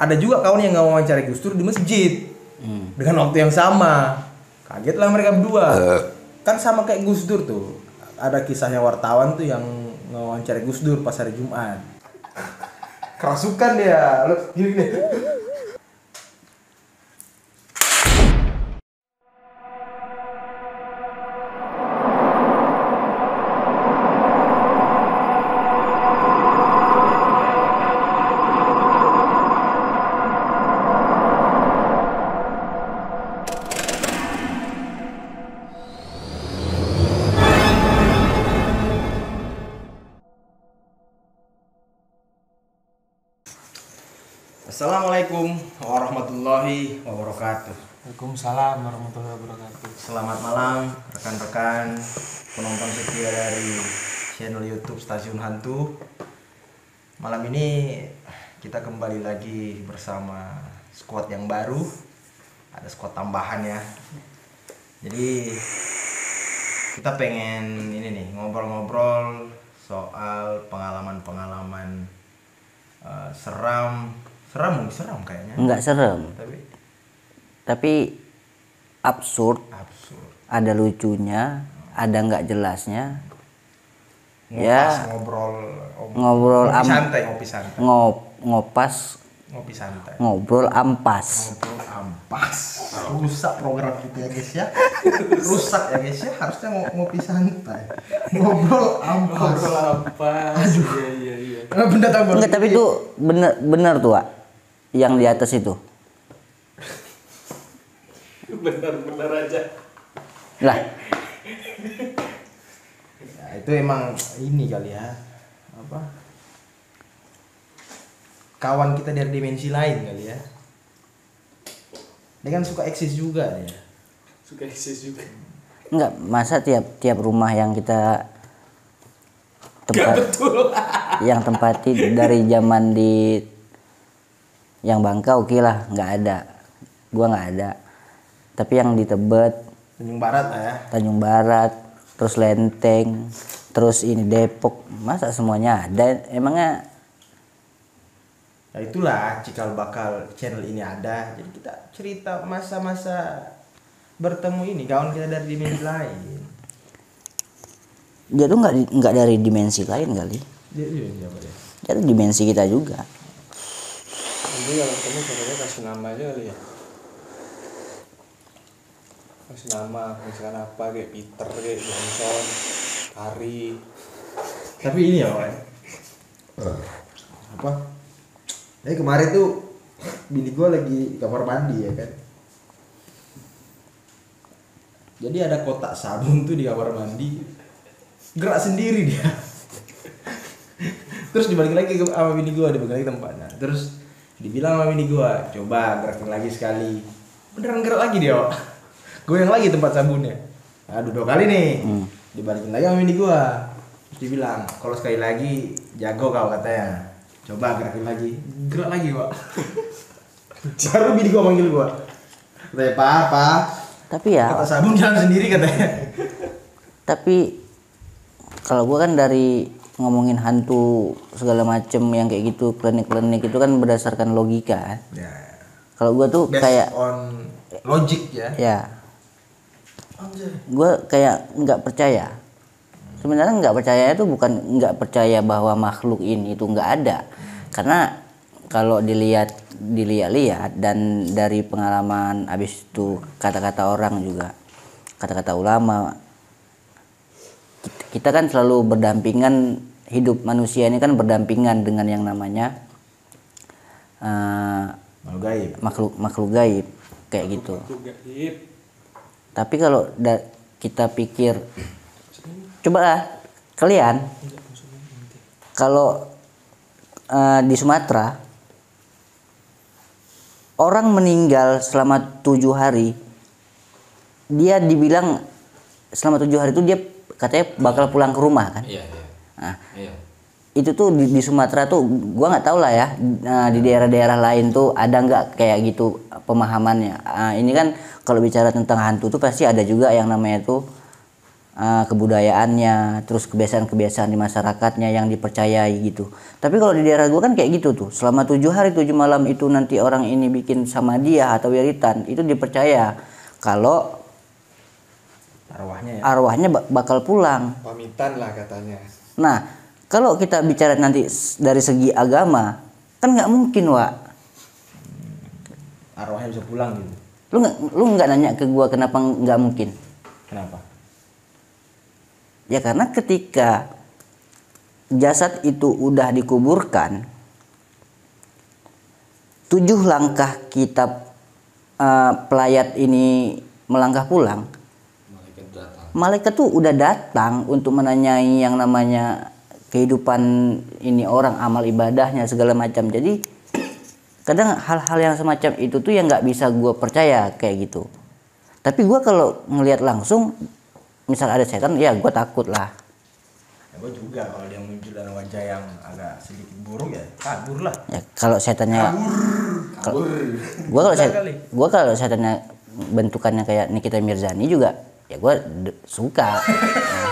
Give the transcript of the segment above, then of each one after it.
ada juga kawan yang wawancara Gus Dur di masjid dengan waktu yang sama. Kagetlah mereka berdua. Kan sama kayak Gus Dur tuh. Ada kisahnya wartawan tuh yang wawancara Gus Dur pas hari Jumat. Kerasukan dia. Gini. Assalamualaikum warahmatullahi wabarakatuh. Waalaikumsalam warahmatullahi wabarakatuh. Selamat malam rekan-rekan penonton setia dari channel YouTube Stasiun Hantu. Malam ini kita kembali lagi bersama squad yang baru. Ada squad tambahan ya. Jadi kita pengen ini nih ngobrol-ngobrol soal pengalaman-pengalaman seram kayaknya. Enggak serem. Tapi absurd. Ada lucunya, ada nggak jelasnya. Ngobrol ngopi santai. Ngobrol ampas. Rusak program kita ya guys ya. Rusak ya guys ya. Harusnya ngopi santai. Ngobrol ampas. Aduh. Iya. Benda tambah. Enggak, tapi itu bener tuh, Wak. Yang di atas itu. Benar aja. Lah. Ya, itu emang ini kali ya. Kawan kita dari dimensi lain kali ya. Dia kan suka eksis juga dia. Enggak, masa tiap rumah yang kita yang tempati dari zaman di yang Bangka oke lah, nggak ada. Gua nggak ada. Tapi yang di Tebet, Tanjung Barat, terus Lenteng, terus ini Depok, masa semuanya ada? Emangnya? Ya itulah cikal bakal channel ini ada. Jadi kita cerita masa-masa bertemu ini kawan kita dari dimensi lain. Dia tuh nggak dari dimensi lain kali. Dia Dia tuh dimensi kita juga. Nanti kalau ketemu sebenarnya kasih nama aja kali ya. Kasih nama, misalkan apa kayak Peter, kayak Johnson, Ari. Tapi ini ya Jadi kemarin tuh bini gue lagi kamar mandi ya kan. Jadi ada kotak sabun tuh di kamar mandi. Gerak sendiri dia. Terus dibalik lagi sama bini gue, dibalik lagi tempatnya. Terus dibilang sama bini gue, coba gerakin lagi sekali. Beneran gerak lagi dia. Goyang lagi tempat sabunnya. Aduh 2 kali nih. Dibalikin lagi sama bini gue. Terus dibilang, kalau sekali lagi jago kau katanya. Coba gerakin lagi. Gerak lagi Pak. Baru bini gue manggil gue. Katanya apa? Tapi ya. Kotak sabun jalan sendiri katanya. Tapi kalau gua kan dari ngomongin hantu segala macem yang kayak gitu, klinik-klinik itu kan berdasarkan logika. Ya. Kalau gua tuh Based kayak on logic ya. ya. Gua kayak nggak percaya. Sebenarnya nggak percaya itu bukan nggak percaya bahwa makhluk ini itu nggak ada. Karena kalau dilihat dan dari pengalaman habis itu kata-kata orang juga, kata-kata ulama, kita kan selalu berdampingan, hidup manusia ini kan berdampingan dengan yang namanya makhluk gaib kayak gitu. Tapi kalau kita pikir, cobalah kalian kalau di Sumatera orang meninggal selama 7 hari, dia dibilang selama 7 hari itu dia katanya bakal pulang ke rumah kan. Iya. Nah, itu tuh di Sumatera tuh gua nggak tahu lah ya. Di daerah-daerah lain tuh ada nggak kayak gitu pemahamannya. Ini kan kalau bicara tentang hantu tuh pasti ada juga yang namanya tuh kebudayaannya, terus kebiasaan-kebiasaan di masyarakatnya yang dipercayai gitu. Tapi kalau di daerah gua kan kayak gitu tuh, selama 7 hari 7 malam itu nanti orang ini bikin sama dia atau wiritan, itu dipercaya kalau arwahnya bakal pulang. Pamitan lah katanya. Nah, kalau kita bicara nanti dari segi agama, kan nggak mungkin, Wak. Arwahnya bisa pulang gitu. Lu nggak nanya ke gua kenapa nggak mungkin? Kenapa? Ya karena ketika jasad itu udah dikuburkan, 7 langkah kita pelayat ini melangkah pulang, malaikat tuh udah datang untuk menanyai yang namanya kehidupan ini orang, amal ibadahnya segala macam. Jadi kadang hal-hal yang semacam itu tuh yang nggak bisa gue percaya kayak gitu. Tapi gue kalau ngelihat langsung, misal ada setan, ya gue takut lah. Ya, gue juga kalau dia muncul dalam wajah yang agak sedikit buruk ya kabur lah. Ya kalau setannya, Kabur. gue kalau setannya bentukannya kayak Nikita Mirzani juga, ya gue suka. Ya.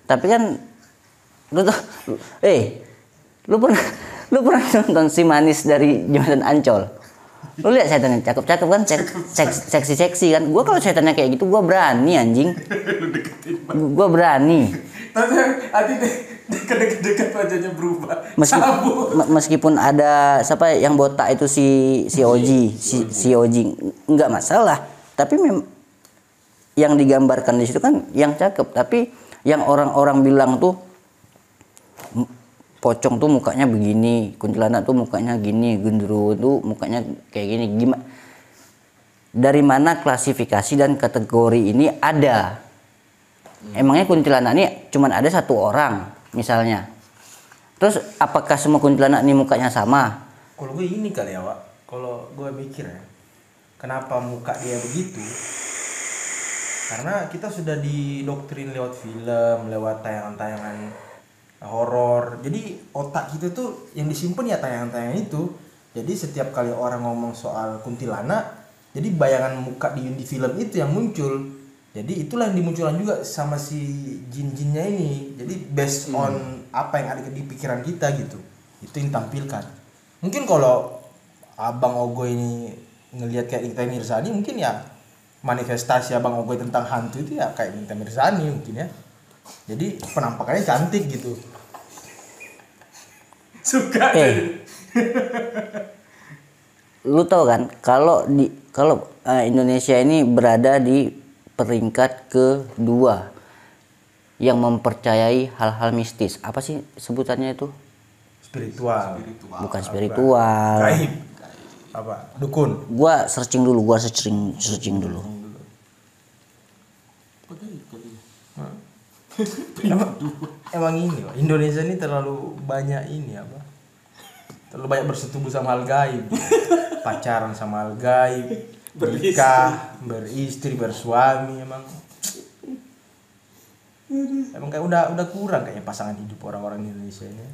Tapi kan lu pernah nonton Si Manis dari Jembatan Ancol? Lu lihat setannya cakep-cakep kan, seksi-seksi kan. Gua kalau setannya kayak gitu gua berani anjing. Gua berani. Tapi hati dekat wajahnya berubah. Meskipun ada siapa yang botak itu si Oji, si Oji enggak masalah. Tapi yang digambarkan di situ kan yang cakep, tapi yang orang-orang bilang tuh pocong tuh mukanya begini, kuntilanak tuh mukanya gini, gendruwo tuh mukanya kayak gini. Gimana? Dari mana klasifikasi dan kategori ini ada? Emangnya kuntilanak ini cuman ada 1 orang misalnya. Terus apakah semua kuntilanak ini mukanya sama? Kalau gue ini kali ya, Wak. Kalau gue mikir ya, kenapa muka dia begitu? Karena kita sudah didoktrin lewat film, lewat tayangan-tayangan horor. Jadi otak kita tuh yang disimpan ya tayangan-tayangan itu. Jadi setiap kali orang ngomong soal kuntilanak, jadi bayangan muka di film itu yang muncul. Jadi itulah yang dimunculkan juga sama si jin-jinnya ini. Jadi based on apa yang ada di pikiran kita gitu. Itu yang ditampilkan. Mungkin kalau Abang Ogo ini ngelihat kayak Nikita Mirzani, mungkin ya manifestasi Abang Ogo tentang hantu itu ya kayak Nikita Mirzani mungkin ya. Jadi penampakannya cantik gitu. Suka. Lu tahu kan kalau Indonesia ini berada di peringkat kedua yang mempercayai hal-hal mistis. Apa sih sebutannya itu? Spiritual. Bukan spiritual. Gaib. Apa? Dukun. Gua searching dulu. Emang ini Indonesia ini terlalu banyak ini apa? Terlalu banyak bersetubuh sama hal gaib. Pacaran sama hal gaib. Bernikah, beristri, bersuami emang kayak udah kurang kayaknya pasangan hidup orang-orang di Indonesia ini.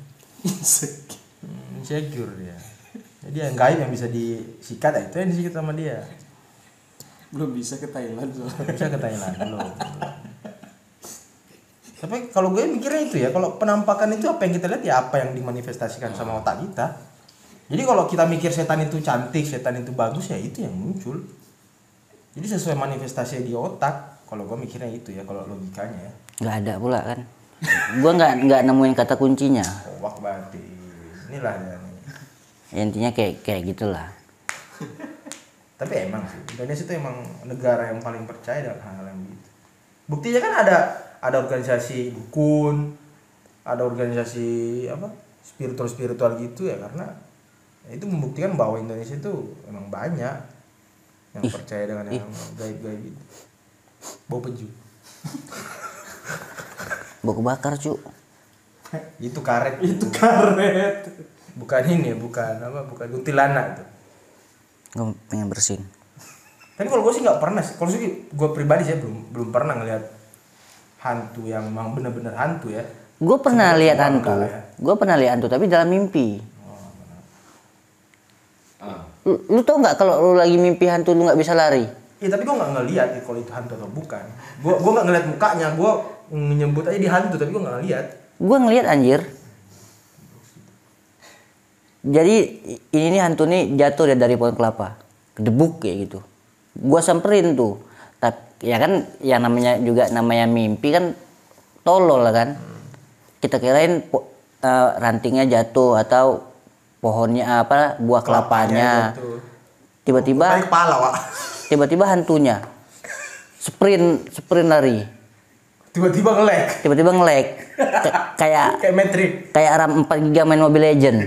Insecure dia. Jadi yang gaib yang bisa disikat itu yang disikat sama dia. Belum bisa ke Thailand soalnya. Bisa ke Thailand belum. Tapi kalau gue mikirnya itu ya, kalau penampakan itu apa yang kita lihat ya apa yang dimanifestasikan sama otak kita. Jadi kalau kita mikir setan itu cantik, setan itu bagus ya itu yang muncul. Jadi sesuai manifestasi di otak. Kalau gue mikirnya itu ya, kalau logikanya ya. Nggak ada pula kan. Gua nggak nemuin kata kuncinya. Wak batin. Inilah ya. Intinya kayak gitulah. Tapi emang sih Indonesia itu emang negara yang paling percaya dengan hal-hal yang gitu. Buktinya kan ada organisasi dukun, ada organisasi apa spiritual gitu ya, karena itu membuktikan bahwa Indonesia itu emang banyak yang percaya dengan yang gaib-gaib itu. Bau peju. Bau kebakar cu. Itu karet. Itu karet. Bukan ini, bukan kuntilanak itu. Gue pengen bersin. Tapi kalau gue sih nggak pernah sih. Kalau sih gue pribadi sih belum pernah ngelihat hantu yang memang benar-benar hantu ya. Gue pernah lihat hantu. Ya. Gue pernah lihat hantu tapi dalam mimpi. Lu tau nggak kalau lu lagi mimpi hantu lu nggak bisa lari? Iya tapi gue nggak ngeliat kalau itu hantu atau bukan. Gue nggak ngeliat mukanya, gue menyebut aja di hantu tapi gue nggak ngeliat. Gue ngeliat anjir. Jadi ini nih hantu nih jatuh dari pohon kelapa, kedebuk kayak gitu. Gue samperin tuh, tapi ya kan, yang namanya mimpi kan tolol lah kan. Kita kirain rantingnya jatuh atau pohonnya buah kelapanya. Tiba-tiba kepala, Wak. Tiba-tiba hantunya sprint lari. Tiba-tiba nge-lag. Kayak Metric. Kayak RAM 4 GB main Mobile Legend.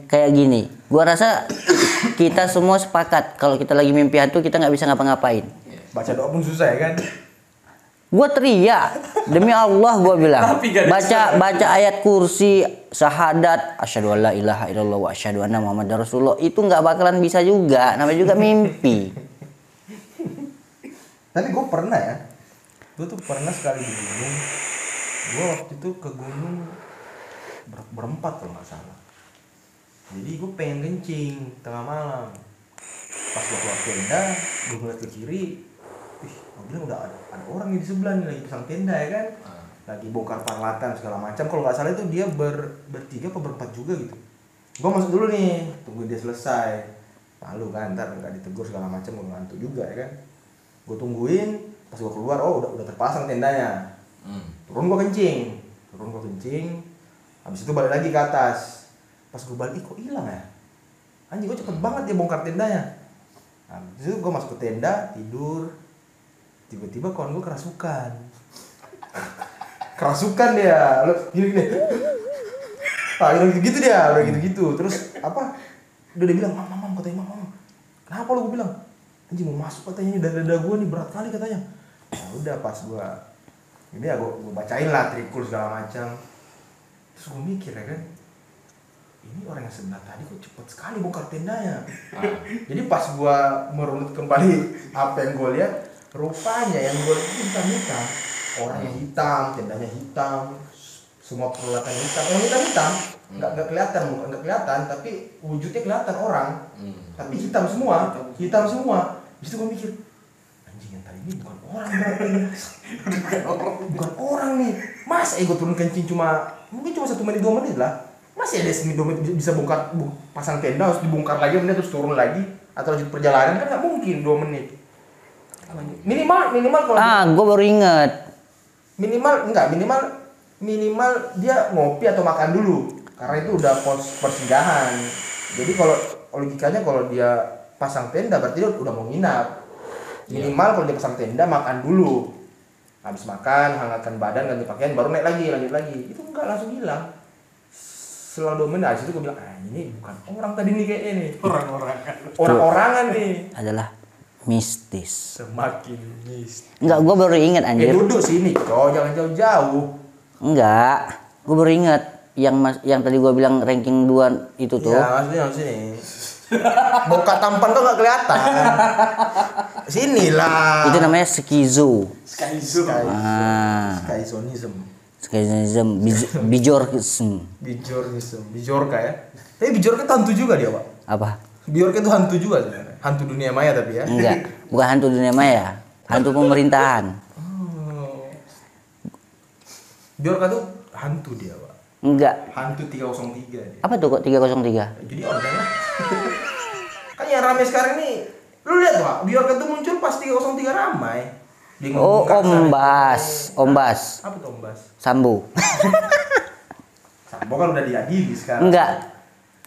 Kayak gini. Gua rasa kita semua sepakat kalau kita lagi mimpi hantu kita nggak bisa ngapa-ngapain. Baca doa pun susah ya kan. Gua teriak, demi Allah gua bilang. Baca ayat kursi, syahadat, asyhadu alla ilaha illallah wa asyhadu anna muhammadar rasulullah, itu nggak bakalan bisa juga. Namanya juga mimpi. Tapi gue pernah ya. Gue tuh pernah sekali di gunung. Gue waktu itu ke gunung berempat kalau nggak salah. Jadi gue pengen kencing tengah malam. Pas gue keluar tenda, gue ngeliat ke kiri. Gue bilang udah ada orang di sebelah nih lagi pasang tenda ya kan. Lagi bongkar peralatan segala macam. Kalau nggak salah itu dia bertiga atau berempat juga gitu. Gue masuk dulu nih, tunggu dia selesai. Malu kan, ntar nggak ditegur segala macam, gue ngantuk juga ya kan. Gue tungguin, pas gue keluar, udah terpasang tendanya. Turun gue kencing, habis itu balik lagi ke atas. Pas gue balik, kok hilang ya? Anjing, gue cepet banget dia bongkar tendanya. Habis itu gue masuk ke tenda, tidur. Tiba-tiba kawan gue kerasukan dia, gini. Udah gitu dia, terus apa? Dia bilang, mam, katanya mam. Kenapa lu? Gue bilang, anjing mau masuk katanya, ini dada gue nih berat kali katanya. Ya udah pas gue bacain lah trikul segala macam. Terus gue mikir ya kan, ini orang yang sebelah tadi kok cepet sekali bongkar tendanya. Jadi pas gue merunut kembali apa yang gue lihat, rupanya yang gue lihat hitam, orangnya hitam, tendanya hitam, semua peralatannya hitam. Yang hitam nggak kelihatan, tapi wujudnya kelihatan orang, tapi hitam semua. Di situ gue mikir, anjing yang tadi ini bukan orang berarti. bukan orang nih. Mas, gue turun kencing mungkin cuma 1 menit 2 menit lah. Masih ada 1 menit 2 menit bisa bongkar pasang tenda, harus dibongkar lagi, kemudian terus turun lagi atau lanjut perjalanan, kan nggak mungkin 2 menit. Minimal kalau gue baru inget. Minimal dia ngopi atau makan dulu, karena itu udah pos persinggahan. Jadi kalau logikanya kalau dia pasang tenda berarti dia udah mau nginap. Minimal kalau dia pasang tenda makan dulu, habis makan hangatkan badan, ganti pakaian, baru naik lagi, lanjut lagi. Itu enggak, langsung hilang setelah 2 menit. Itu gue bilang, ini bukan orang tadi nih kayaknya nih, orang-orangan nih. Adalah mistis. Semakin mistis. Enggak, gue baru inget anjir. Duduk sini, jangan jauh-jauh. Enggak, gue baru inget yang tadi gue bilang ranking 2 itu tuh. Ya, maksudnya sini. Muka tampan tuh nggak kelihatan. Sinilah. Itu namanya skizo. Schizonism, Bijorka ya. Tapi Bijorka hantu juga dia, Pak. Apa? Bijorka itu hantu juga sebenarnya. Hantu dunia maya tapi ya. Enggak, bukan hantu dunia maya. Hantu pemerintahan. Bijorka tuh hantu dia, Pak. Enggak. Hantu 303 dia. Apa tuh kok 303? Jadi online lah. Kan yang ramai sekarang nih, lu lihat Pak, Bijorka tuh muncul pas 303 ramai. Ombas. Apa tuh Ombas? Sambo. Sambo kan udah diadili sekarang. Enggak.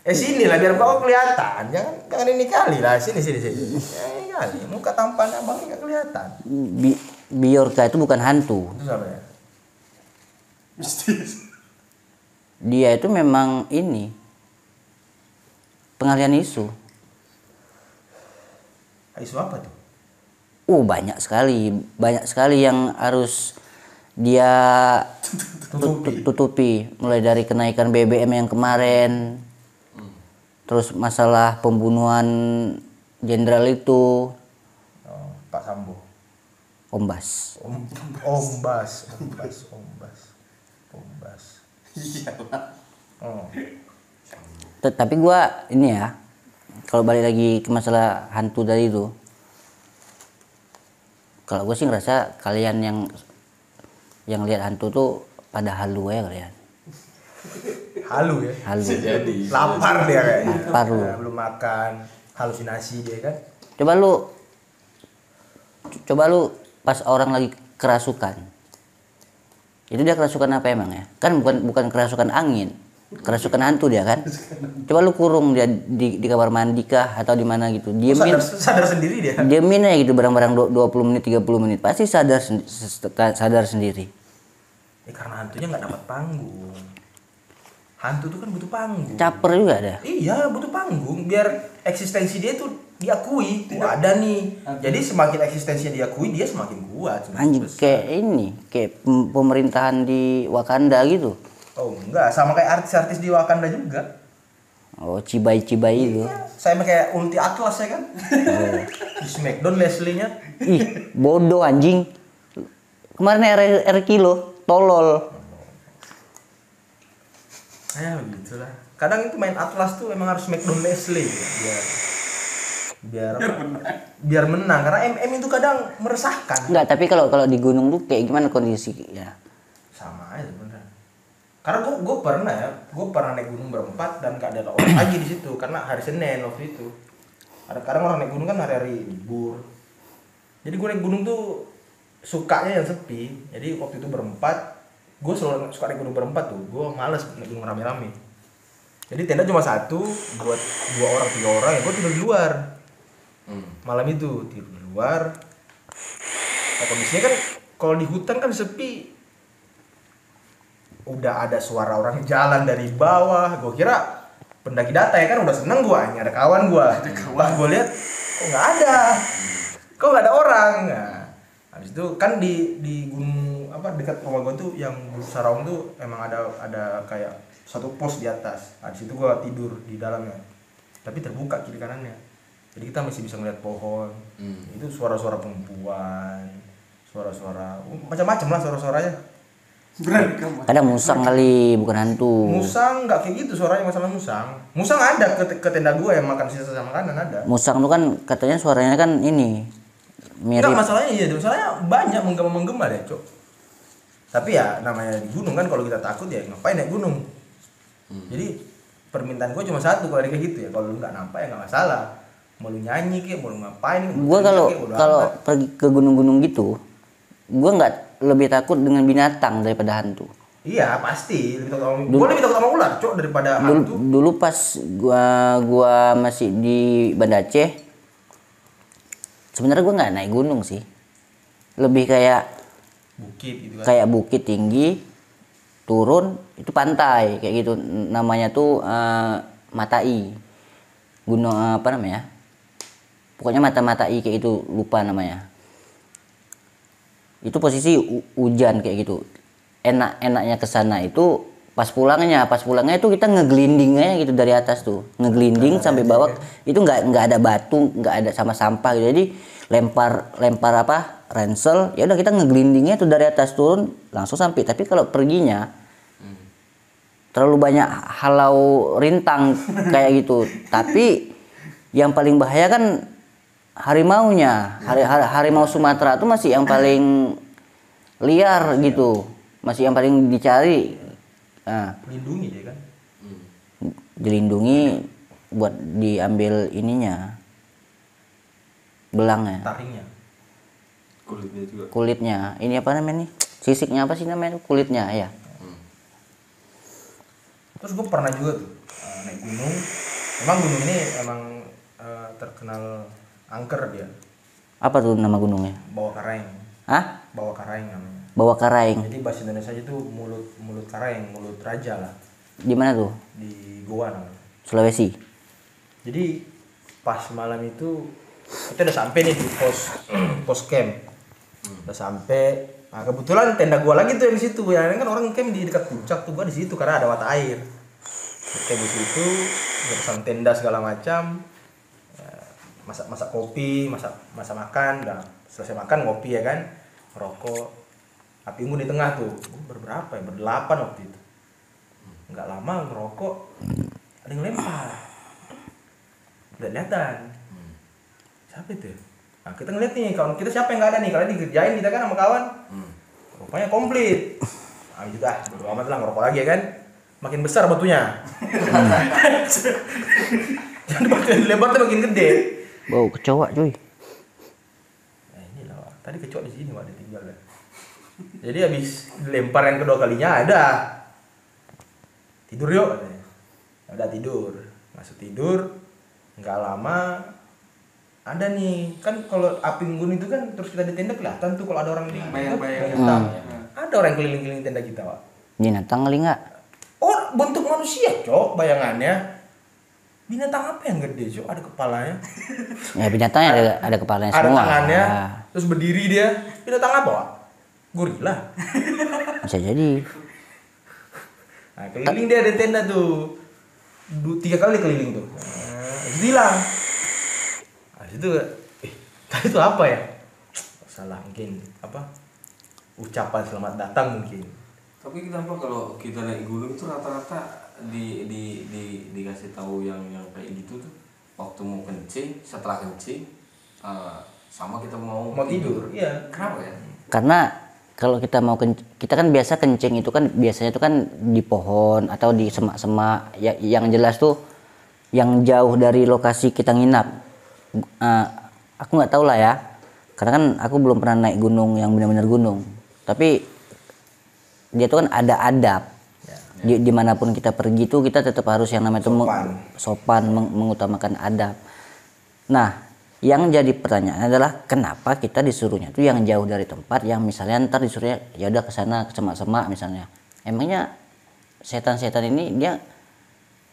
Sini lah biar kau kelihatan. Jangan ini kali lah. Sini. Ini kali. Muka tampan abang nggak kelihatan. Bijorka itu bukan hantu. Itu apa ya? Mistis. Dia itu memang ini pengalian isu. Isu apa tuh? Banyak sekali yang harus dia tutupi. Mulai dari kenaikan BBM yang kemarin, terus masalah pembunuhan jenderal itu. Pak Sambo. Ombas. Tapi gua ini ya, kalau balik lagi ke masalah hantu tadi itu, Kalau gue sih ngerasa kalian yang lihat hantu tuh pada halu ya kalian. Halu ya. Halu. Jadi Lapar dia kayaknya. Lapar lu. Belum makan, halusinasi dia kan. Coba lu pas orang lagi kerasukan. Itu dia kerasukan apa emang ya? Kan bukan kerasukan angin. Kerasukan hantu dia kan. Coba lu kurung dia di kamar mandi kah atau di mana gitu. Diemin. Sadar sendiri dia. Diemin aja gitu barang-barang 20 menit 30 menit pasti sadar sendiri. Karena hantunya nggak dapat panggung. Hantu tuh kan butuh panggung. Caper juga ada. Iya, butuh panggung biar eksistensi dia tuh diakui. Oh, ada nih. Jadi semakin eksistensinya diakui, dia semakin kuat. semakin Anjing besar. kayak pemerintahan di Wakanda gitu. Oh enggak, sama kayak artis-artis di Wakanda juga. Oh, cibai-cibai itu. Saya kayak Ulti Atlas ya kan. Di Smackdown Leslie-nya. Ih, bodoh anjing. Kemarin R kilo, tolol. Ya begitulah. Kadang itu main Atlas tuh emang harus Smackdown Leslie ya. Biar menang karena MM itu kadang meresahkan. Enggak, tapi kalau di gunung tuh kayak gimana kondisinya? Sama aja bener. Karena gue pernah naik gunung berempat dan gak ada orang lagi di situ karena hari Senin waktu itu. Kadang orang naik gunung kan hari-hari libur. Jadi gue naik gunung tuh sukanya yang sepi. Jadi waktu itu berempat, gue selalu suka naik gunung berempat tuh. Gue males naik gunung rame-rame. Jadi tenda cuma satu buat 2 orang 3 orang ya gue tidur di luar. Malam itu tidur di luar. Nah, kondisinya kan kalau di hutan kan sepi. Udah ada suara orang jalan dari bawah. Gue kira pendaki data ya kan udah seneng gue. Ini ada kawan gue. Pas gue lihat kok nggak ada. Kok nggak ada orang. Nah, habis itu kan di gunung apa dekat rumah gue tuh yang Saraung tuh emang ada kayak satu pos di atas. Nah, di situ gue tidur di dalamnya. Tapi terbuka kiri kanannya. Jadi kita masih bisa melihat pohon. Itu suara-suara perempuan, suara-suara macam-macam lah suara-suaranya. Kadang musang kali, bukan hantu. Musang nggak kayak gitu suaranya, masalah musang. Musang ada ke tenda gue yang makan sisa makanan ada. Musang tuh kan katanya suaranya kan ini mirip. Enggak, masalahnya banyak menggema deh, Cok. Tapi ya namanya di gunung kan kalau kita takut ya ngapain naik gunung. Jadi permintaan gue cuma satu kalau kayak gitu ya, kalau lu nggak nampak ya nggak masalah. Mau lu nyanyi kayak, mau lu ngapain. Gue kalau pergi ke gunung-gunung gitu, gue nggak lebih takut dengan binatang daripada hantu. Iya pasti lebih takut sama gue lebih takut sama ular, Cok, daripada hantu. Dulu pas gua masih di Banda Aceh, sebenarnya gua nggak naik gunung sih, lebih kayak Bukit gitu kan. kayak bukit tinggi, turun itu pantai kayak gitu, namanya tuh Matai, gunung apa namanya? Pokoknya Matai kayak gitu, lupa namanya. Itu posisi hujan kayak gitu. Enaknya ke sana itu pas pulangnya itu kita ngeglinding aja gitu dari atas tuh. Ngeglinding sampai bawah. Itu nggak ada batu, nggak ada sama sampah gitu. Jadi lempar apa? Ransel. Ya udah kita ngeglindingnya tuh dari atas turun langsung sampai. Tapi kalau perginya terlalu banyak halau rintang kayak gitu. Tapi yang paling bahaya kan harimaunya. Harimau Sumatera tuh masih yang paling liar gitu, masih yang paling dicari. Nah, Lindungi dia kan. dilindungi buat diambil ininya, belangnya, Taringnya. kulitnya. Ini apa namanya nih? Sisiknya apa sih namanya? Kulitnya ya. Terus gue pernah juga tuh naik gunung. Emang gunung ini emang terkenal angker dia. Apa tuh nama gunungnya? Bawah Karaeng. Hah? Bawah Karaeng namanya. Bawah Karaeng. Jadi bahasa Indonesia itu mulut Karaeng, mulut raja lah. Di mana tuh? Di Goa namanya. Sulawesi. Jadi pas malam itu kita udah sampai nih di pos camp. Udah sampai. Nah, kebetulan tenda gua lagi tuh yang di situ. Ya kan orang camp di dekat puncak tuh, gua di situ karena ada mata air. Camp di situ, pasang tenda segala macam. Masak kopi, masak makan, udah selesai makan ngopi ya kan, rokok, api unggun di tengah tuh, berberapa ya, berdelapan waktu itu, nggak lama ngerokok, ada yang lempar, udah kelihatan, siapa itu? Nah, kita ngeliat nih kawan kita siapa yang nggak ada nih, kalian dikerjain kita kan sama kawan. Rupanya komplit. Ah itu dah, bodo amat lah ngerokok lagi ya kan. Makin besar batunya. Yang batu yang lebar tuh makin gede. Bau kecoa cuy. Nah inilah Wak. Tadi kecoa di sini Wak, dia tinggal kan. Jadi habis dilempar yang kedua kalinya ada. Tidur yuk katanya. Udah tidur. Masuk tidur. Nggak lama ada nih, kan kalau api unggun itu kan terus kita di tenda kelihatan tuh kalau ada orang di Bayang-bayang. ada orang yang keliling-keliling tenda kita, Wak. Binatang kali nggak? Oh, bentuk manusia, Cok, bayangannya. Binatang apa yang gede, Cok? Ada kepalanya, Ya binatangnya ada kepalanya ada semua. tangannya, Ah, terus berdiri dia. Binatang apa, Wak? Gorila. bisa jadi. Nah, keliling dia di tenda tuh. 3 kali keliling tuh. Nah, itu hilang. Nah, itu tadi itu apa ya? Salah mungkin apa? Ucapan selamat datang mungkin. Tapi kenapa kalau kita naik gunung itu rata-rata dikasih tahu yang kayak gitu tuh waktu mau kencing, setelah kencing sama kita mau Tidur. Iya. Kenapa ya? Karena kalau kita mau kita kan biasa kencing itu kan biasanya itu kan di pohon atau di semak-semak ya, yang jelas tuh yang jauh dari lokasi kita nginap. Aku nggak tahu lah ya, karena kan aku belum pernah naik gunung yang benar-benar gunung. Tapi dia tuh kan ada adab. Dimanapun kita pergi tuh kita tetap harus yang namanya sopan mengutamakan adab. Nah, yang jadi pertanyaan adalah kenapa kita disuruhnya tuh yang jauh dari tempat yang misalnya ntar disuruhnya ya udah ke sana ke semak-semak misalnya. Emangnya setan-setan ini dia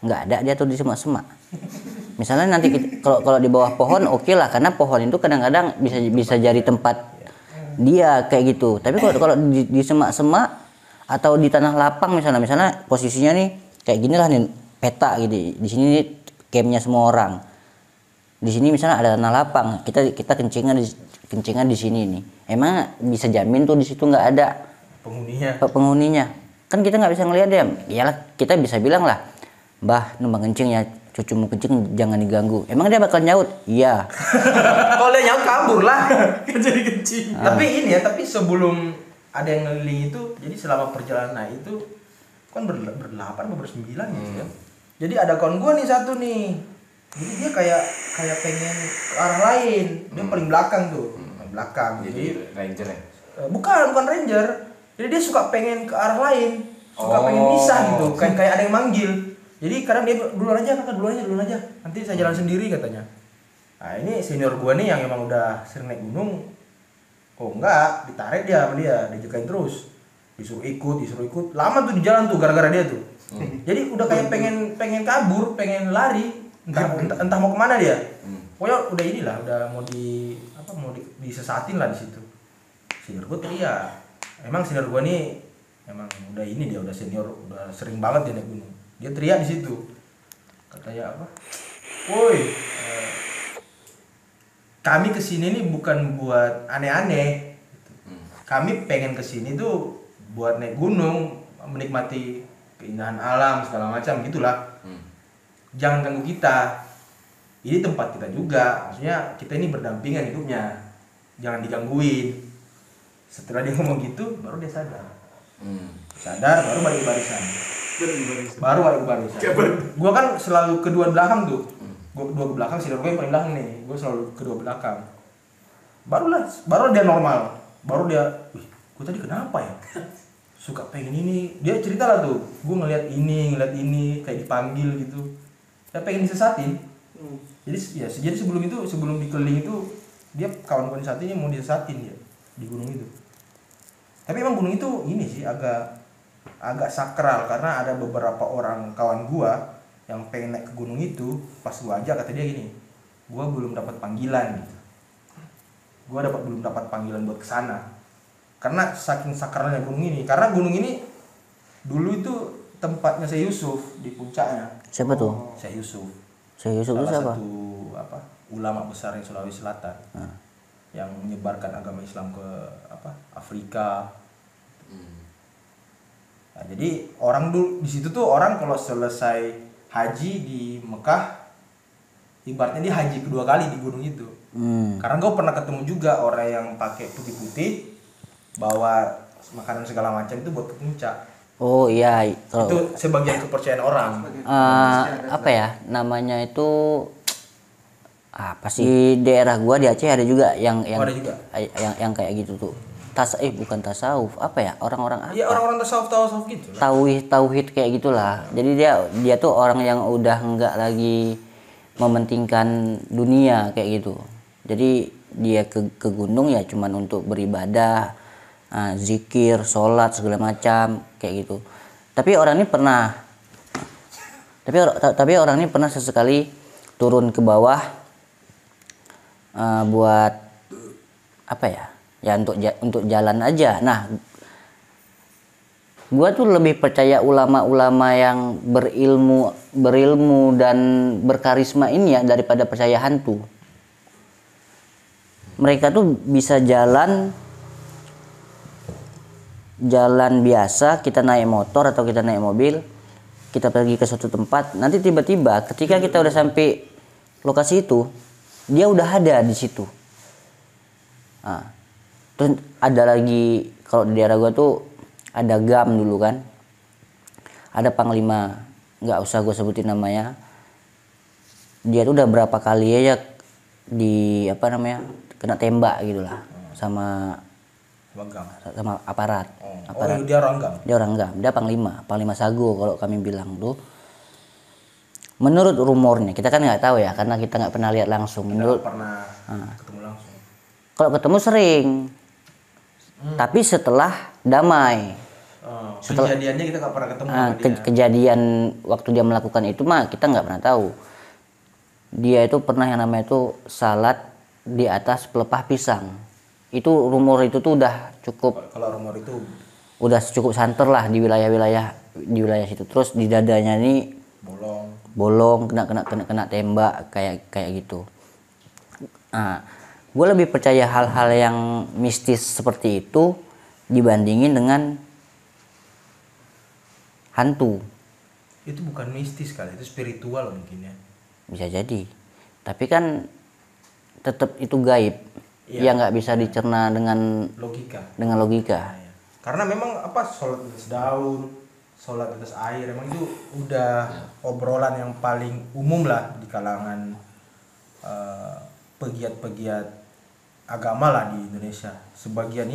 nggak ada dia tuh di semak-semak. Misalnya nanti kalau di bawah pohon oke lah, karena pohon itu kadang-kadang bisa jadi tempat dia kayak gitu. Tapi kalau di semak-semak atau di tanah lapang misalnya posisinya nih kayak gini lah nih peta gitu. Di sini nih campnya semua orang. Di sini misalnya ada tanah lapang, kita kencingan di sini nih. Emang bisa jamin tuh di situ nggak ada penghuninya? Kan kita nggak bisa ngelihat dia. Iyalah kita bisa bilang lah, Mbah numpang kencing ya, cucu mau kencing jangan diganggu. Emang dia bakal nyaut? Iya. Kalau dia nyaut kabur lah. Jadi kencing. Tapi sebelum ada yang ngeliling itu, jadi selama perjalanan itu kan berdelapan atau bersembilan ya. Jadi ada kawan gua nih satu nih. Jadi dia kayak pengen ke arah lain. Dia paling belakang tuh. Belakang. Jadi ranger ya? Bukan ranger. Jadi dia suka pengen ke arah lain. Suka pengen pisah gitu. Kayak ada yang manggil. Jadi kadang dia duluan aja kakak, duluan aja. Nanti saya jalan sendiri katanya. Nah ini senior gua nih yang emang udah sering naik gunung. Oh enggak, ditarik dia sama dia, dijagain terus. Disuruh ikut. Lama tuh di jalan tuh gara-gara dia tuh. Jadi udah kayak pengen kabur, pengen lari. Entah mau kemana dia. Pokoknya udah inilah, udah mau disesatin lah di situ. Senior gua teriak. Emang senior gua nih emang udah dia udah senior, udah sering banget dia naik gunung. Dia teriak di situ, katanya apa? Woi, kami kesini nih bukan buat aneh-aneh. Kami pengen kesini tuh buat naik gunung, menikmati keindahan alam segala macam gitulah. Jangan ganggu kita. Ini tempat kita juga, maksudnya kita ini berdampingan hidupnya. Jangan digangguin. Setelah dia ngomong gitu, baru dia sadar. Sadar, baru balik ke barisan. Gua kan selalu kedua belakang tuh. Gua kedua ke belakang, senior gue yang paling belakang nih. Gua selalu kedua belakang. Baru dia normal. Baru dia, gua tadi kenapa ya? Suka pengen ini. Dia cerita lah tuh. Gua ngeliat ini, kayak dipanggil gitu. Dia pengen disesatin. Jadi sebelum dikeliling itu, dia kawan-kawan satu ini mau disesatin dia di gunung itu. Tapi emang gunung itu ini sih agak sakral, karena ada beberapa orang kawan gua yang pengen naik ke gunung itu. Pas gua ajak, kata dia gini, gua belum dapat panggilan gitu. Belum dapat panggilan buat kesana karena saking sakralnya gunung ini. Karena gunung ini dulu itu tempatnya Syekh Yusuf di puncaknya. Siapa tuh? Syekh Yusuf. Syekh Yusuf itu siapa? Salah satu ulama besar di Sulawesi Selatan. Yang menyebarkan agama Islam ke Afrika. Nah, jadi orang dulu di situ tuh orang kalau selesai haji di Mekah ibaratnya dia haji kedua kali di gunung itu. Karena gue pernah ketemu juga orang yang pakai putih-putih bawa makanan segala macam itu buat ke puncak. Oh iya, Itu sebagian kepercayaan orang. apa ya namanya itu, apa sih, di daerah gua di Aceh ada juga yang ada juga? yang kayak gitu tuh. Bukan tasawuf, apa ya, orang-orang apa? Iya, orang-orang tasawuf gitu lah. Tauhid kayak gitulah. Jadi dia tuh orang yang udah nggak lagi mementingkan dunia kayak gitu. Jadi dia ke gunung ya cuman untuk beribadah, zikir, sholat segala macam kayak gitu. Tapi orang ini pernah sesekali turun ke bawah buat apa ya? Ya untuk jalan aja. Nah, gua tuh lebih percaya ulama-ulama yang berilmu dan berkarisma ini ya daripada percaya hantu. Mereka tuh bisa jalan biasa, kita naik motor atau kita naik mobil, kita pergi ke suatu tempat, nanti tiba-tiba ketika kita udah sampai lokasi itu, dia udah ada di situ. Terus ada lagi, kalau di daerah gua tuh ada GAM dulu kan, ada panglima, nggak usah gue sebutin namanya. Dia tuh udah berapa kali aja kena tembak gitulah sama aparat. Dia orang GAM. Dia orang GAM, dia panglima Sago kalau kami bilang tuh. Menurut rumornya, kita kan nggak tahu ya karena kita nggak pernah lihat langsung. Pernah ketemu langsung. Kalau ketemu sering, tapi setelah damai. Kejadiannya kita nggak pernah ketemu sama dia. Kejadian waktu dia melakukan itu mah kita nggak pernah tahu. Dia itu pernah yang namanya itu salat di atas pelepah pisang. Itu rumor itu tuh udah cukup. Kalau rumor itu udah cukup santer lah di wilayah situ. Terus di dadanya ini bolong, kena tembak kayak gitu. Gue lebih percaya hal-hal yang mistis seperti itu dibandingin dengan hantu. Itu bukan mistis kali, itu spiritual mungkin ya. Bisa jadi, tapi kan tetap itu gaib. Iya. Ya nggak bisa dicerna dengan logika. Iya. Karena memang sholat di atas daun, sholat di atas air, emang itu udah obrolan yang paling umum lah di kalangan pegiat-pegiat agama lah di Indonesia. Sebagian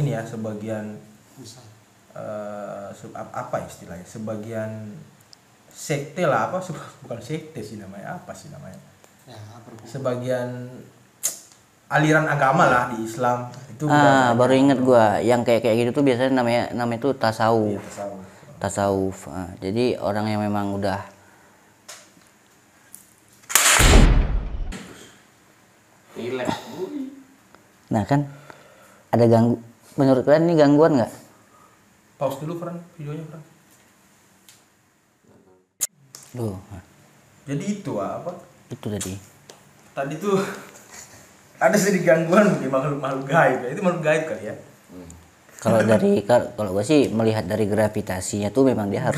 apa istilahnya? Sebagian sekte lah, bukan sekte sih namanya, sebagian aliran agama lah di Islam itu. Baru inget gua yang kayak gitu tuh biasanya namanya itu tasawuf. Iya, tasawuf. Jadi orang yang memang udah nah kan ada menurut kalian ini gangguan nggak? Pause dulu Fran, videonya Fran. Jadi itu Itu tadi. Tadi tuh ada sedikit gangguan bagi makhluk gaib. Itu makhluk gaib kali ya. Kalau gue sih melihat dari gravitasinya tuh memang dia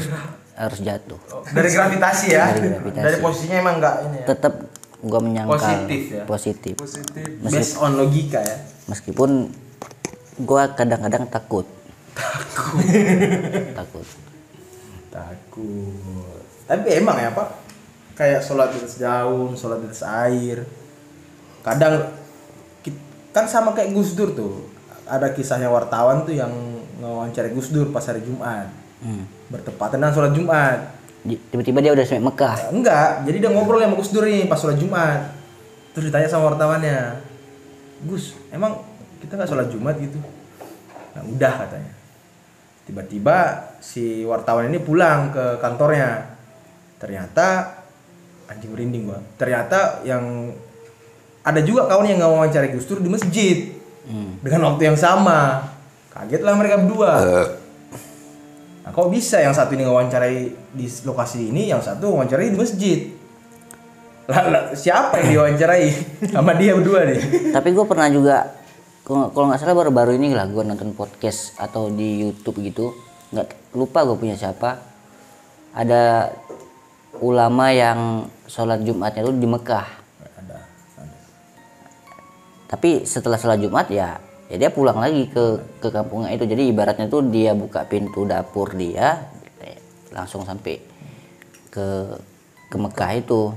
harus jatuh. Dari gravitasi ya. Dari posisinya emang enggak ini ya. Tetap gue menyangkal positif. Based on logika ya. Meskipun gue kadang-kadang takut. Tapi emang ya kayak sholat di atas daun, sholat di atas air. Kadang kan sama kayak Gus Dur tuh. Ada kisahnya wartawan tuh yang ngewawancari Gus Dur pas hari Jumat. Bertepatan dengan sholat Jumat. Tiba-tiba dia udah sampai Mekah. Enggak, jadi dia ngobrol sama Gus Dur nih pas sholat Jumat. Terus ditanya sama wartawannya, Gus, emang kita nggak sholat Jumat gitu? Nah udah katanya. Tiba-tiba si wartawan ini pulang ke kantornya. Ternyata anjing merinding gua. Ternyata yang ada juga kawan yang ngewawancari Gus Dur di masjid dengan waktu yang sama. Kagetlah mereka berdua. Nah, kok bisa yang satu ini ngewawancarai di lokasi ini, yang satu wawancarai di masjid? Lah, siapa yang diwawancarai? Sama dia berdua nih. Tapi gue pernah juga, kalau nggak salah baru-baru ini lah gue nonton podcast atau di YouTube gitu, nggak lupa gue punya siapa. Ada ulama yang sholat Jumatnya tuh di Mekah. Tapi setelah sholat Jumat ya dia pulang lagi ke kampungnya itu. Jadi ibaratnya tuh dia buka pintu dapur dia langsung sampai ke Mekah itu.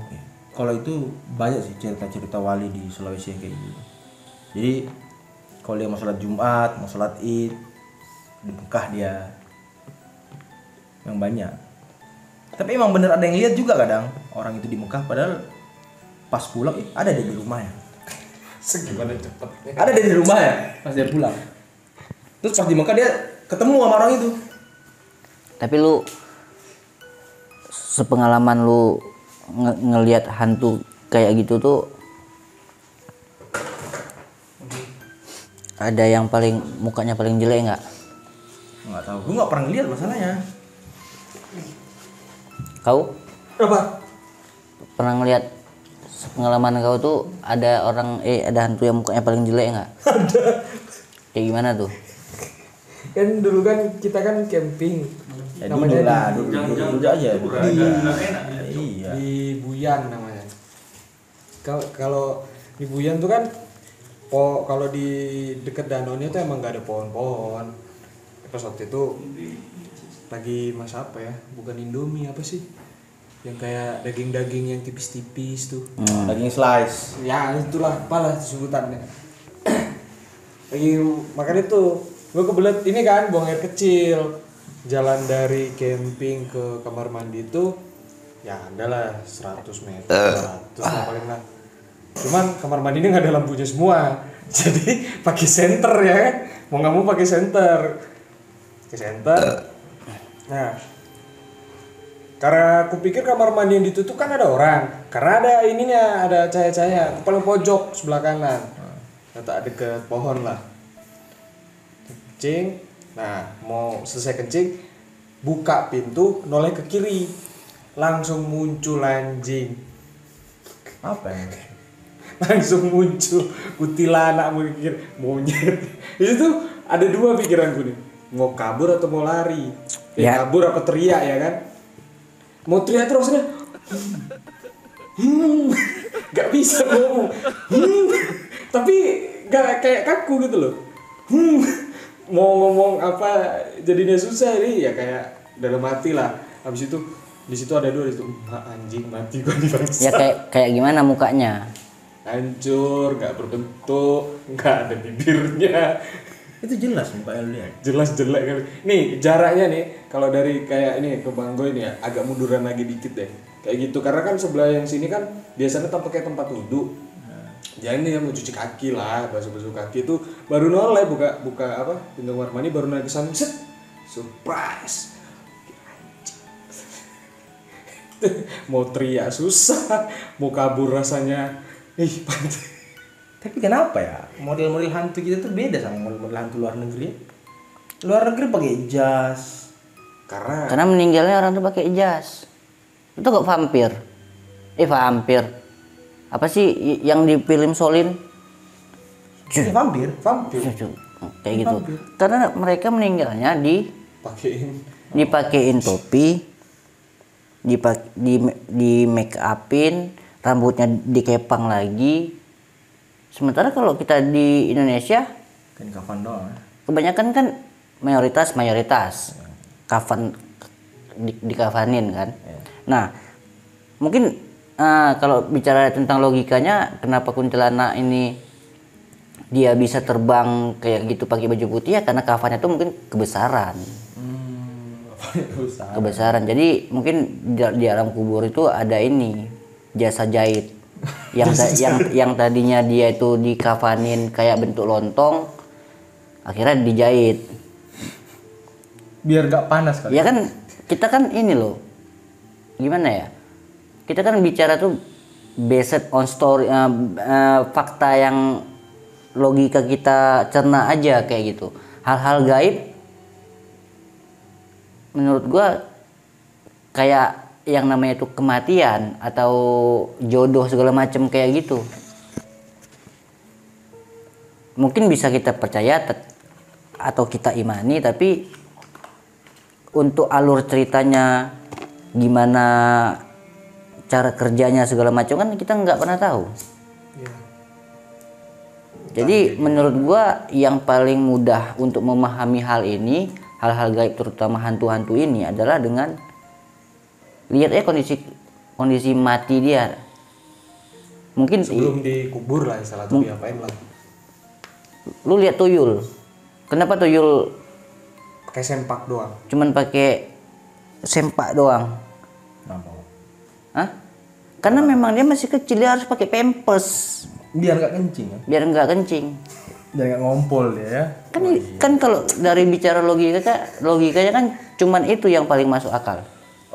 Kalau itu banyak sih cerita-cerita wali di Sulawesi yang kayak gitu. Jadi kalau dia mau sholat Jumat, mau sholat Id di Mekah dia yang banyak. Tapi emang bener ada yang lihat juga kadang orang itu di Mekah padahal pas pulang ada dia di rumah ya. Segimana cepetnya. Ada dia di rumah ya pas dia pulang. Terus pas di Mekah dia ketemu sama orang itu. Tapi lu sepengalaman lu ngelihat hantu kayak gitu tuh ada yang paling mukanya paling jelek nggak? Nggak tahu, gue nggak pernah lihat masalahnya. Kau Apa? pernah ngelihat pengalaman kau tuh ada orang ada hantu yang mukanya paling jelek nggak? Ada. Kayak gimana tuh? Kan dulu kan kita kan camping. Ya dulu lah, dulu aja. Iya. Di Buyan namanya. Kalau di Buyan tuh kan kalau di dekat danaunya tuh emang gak ada pohon-pohon. Pas waktu itu lagi masa apa ya? Bukan Indomie apa sih? Yang kayak daging-daging yang tipis-tipis tuh. Daging slice. Ya itulah apalah sebutannya. Lagi makan itu gue kebelet ini kan buang air kecil. Jalan dari camping ke kamar mandi itu ya adalah 100 meter 100 lah paling lah. Cuman kamar mandi ini nggak ada lampunya semua. Jadi pakai senter ya kan. Mau nggak mau pakai senter. Nah, karena aku pikir kamar mandi yang ditutup kan ada orang. Karena ada ininya, ada cahaya-cahaya. Paling pojok sebelah kanan. Tak deket pohon lah. Kencing. Nah, mau selesai kencing, buka pintu, noleh ke kiri. Langsung muncul anjing. Apa ya? Langsung muncul kuntilanak, mikir monyet. Itu ada dua pikiranku nih. Mau kabur atau mau lari? Ya. Kabur apa teriak ya kan? Mau teriak terusnya. Gak bisa ngomong. Tapi gak kayak kaku gitu loh. Mau ngomong apa jadinya susah nih ya kayak dalam hati lah. Habis itu di situ ada dua itu anjing mati gua di bangsa. Ya kayak gimana mukanya? Hancur, nggak berbentuk, nggak ada bibirnya. Itu jelas mukanya lu lihat. Jelas jelek kali. Nih jaraknya nih kalau dari kayak ini ke Banggo ini ya agak munduran lagi dikit deh. Kayak gitu karena kan sebelah yang sini kan biasanya pakai tempat wudhu. Jadi dia mau cuci kaki lah, basuh-basuh kaki itu baru noleh buka apa pintu kamar mandi baru naik ke sana set surprise. Mau teriak susah, mau kabur rasanya. Tapi kenapa ya model-model hantu kita tuh beda sama model-model hantu luar negeri? Luar negeri pakai jas. Karena meninggalnya orang tuh pakai jas. Itu kok vampir? Vampir. Apa sih yang di film Solin? Vampir. Kayak gitu. Karena mereka meninggalnya dipakein topi, di make upin, rambutnya dikepang lagi. Sementara kalau kita di Indonesia Kan kafan doang. kebanyakan kan mayoritas kafan dikafanin kan. Nah, mungkin kalau bicara tentang logikanya kenapa kuntilanak ini dia bisa terbang kayak gitu pakai baju putih ya karena kafannya tuh mungkin kebesaran. Kebesaran. Jadi mungkin di alam kubur itu ada ini jasa jahit yang tadinya dia itu dikafanin kayak bentuk lontong akhirnya dijahit Biar gak panas kali. ya kan. Kita kan ini loh gimana ya, kita kan bicara tuh based on story, fakta yang logika kita cerna aja kayak gitu. Hal-hal gaib menurut gua kayak yang namanya itu kematian atau jodoh segala macam kayak gitu. Mungkin bisa kita percaya atau kita imani, tapi untuk alur ceritanya gimana cara kerjanya segala macam kan kita nggak pernah tahu. Ya. Jadi menurut gua yang paling mudah untuk memahami hal ini, hal-hal gaib terutama hantu-hantu ini adalah dengan lihat kondisi mati dia. Mungkin sebelum dikubur lah salah satu diapain lah. Lu lihat tuyul. Kenapa tuyul Pakai sempak doang. cuman pakai sempak doang? Kenapa? Hah? Karena memang dia masih kecil, dia harus pakai pampers Biar nggak kencing ya. biar nggak kencing. Biar nggak ngompol dia ya. Kan kalau dari bicara logikanya kan cuman itu yang paling masuk akal.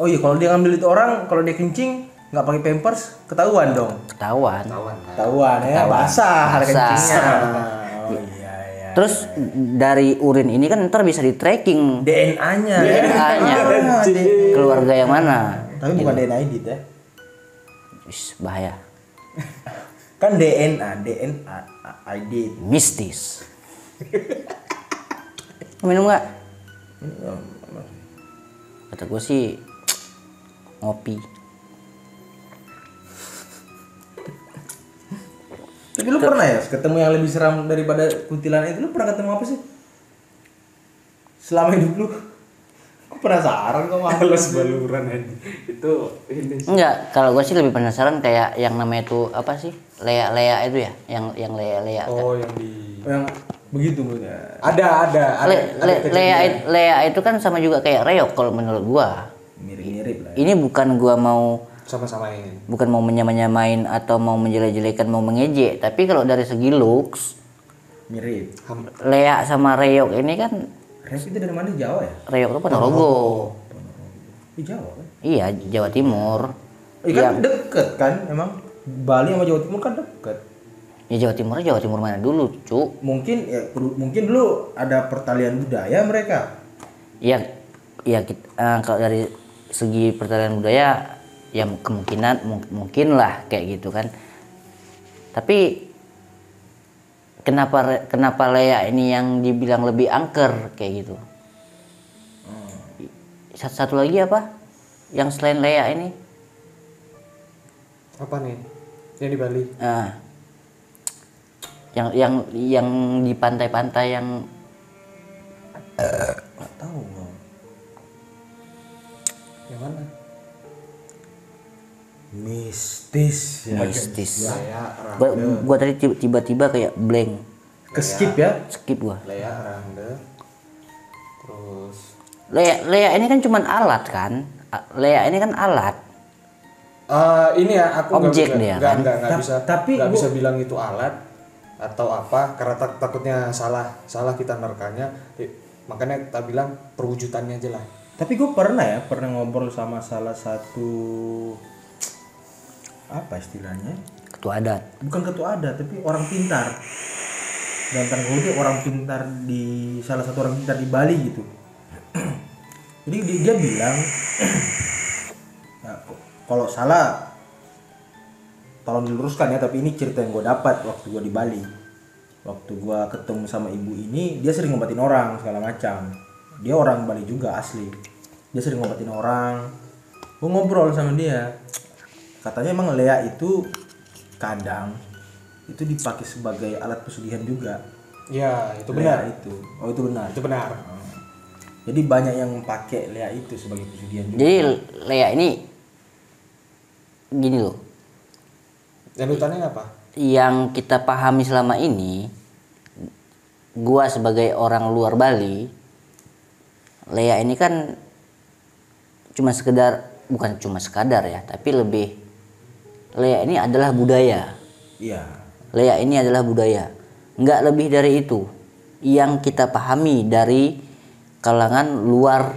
Oh iya, kalau dia ngambil itu orang, kalau dia kencing nggak pakai pampers, ketahuan dong. Ketahuan. Ketahuan ya, basah kencingnya. Oh iya iya. Terus dari urin ini kan ntar bisa di tracking DNA-nya. DNA-nya keluarga yang mana. Tapi bukan DNA edit ya. Wis, bahaya. Kan DNA ID. Mistis. Minum nggak? Kata gue sih ngopi. Tapi lu pernah ya ketemu yang lebih seram daripada kuntilanak itu? Lu pernah ketemu apa sih? Selama hidup lu? Aku penasaran kok Males baluran aja. Itu ini. Enggak, kalau gue sih lebih penasaran kayak yang namanya itu apa sih? Lea itu ya, yang lea. Oh, yang di yang begitu maksudnya. ada Lea itu kan sama juga kayak reok kalau menurut gua. Mirip-mirip lah. Ya. Ini bukan gua mau sama-samain. bukan mau menyamain atau mau menjelek-jelekan, mau mengejek, tapi kalau dari segi looks Mirip. Lea sama reok ini kan, Ref itu dari mana? Jawa ya? reok itu Ponorogo. Di Jawa kan? Iya, Jawa Timur. Iya kan deket kan emang. Bali sama Jawa Timur kan deket. Ya Jawa Timur mana dulu, Cuk? Mungkin dulu ada pertalian budaya mereka. Ya kalau dari segi pertalian budaya ya kemungkinan mungkin lah kayak gitu kan. Tapi kenapa Lea ini yang dibilang lebih angker kayak gitu? Satu lagi apa? Yang selain Lea ini? Apa nih? Yang di Bali. Yang di pantai-pantai yang Nggak tahu gua. Yang mana? Mistis ya. mistis. Lea, Gua tadi tiba-tiba kayak blank, Skip ya. skip gua. Lea, Rangga. Terus Lea ini kan cuman alat kan? Lea ini kan alat. ini ya aku Objek dia, kan? nggak bisa Tapi nggak gua- bisa bilang itu alat atau apa karena takutnya salah kita nerkanya. Makanya kita bilang perwujudannya aja lah. Tapi gue pernah ngobrol sama salah satu apa istilahnya? Ketua adat. Bukan ketua adat, tapi orang pintar. Dan tanda kutip orang pintar di salah satu orang pintar di Bali gitu. Jadi dia bilang, nah, kalau salah tolong diluruskan ya. Tapi ini cerita yang gue dapat waktu gue di Bali. Waktu gue ketemu sama ibu ini, dia sering ngobatin orang segala macam. Dia orang Bali juga asli. Dia sering ngobatin orang. Gue ngobrol sama dia. Katanya emang Lea itu kadang itu dipakai sebagai alat pesugihan juga. Ya itu Lea benar. itu. Oh itu benar. Itu benar. Jadi banyak yang pakai Lea itu sebagai pesugihan juga. Jadi Lea ini gini loh. Lanjutannya apa? Yang kita pahami selama ini, gua sebagai orang luar Bali, Lea ini kan bukan cuma sekadar ya, tapi lebih Lea ini adalah budaya. Iya. Lea ini adalah budaya. Nggak lebih dari itu. Yang kita pahami dari kalangan luar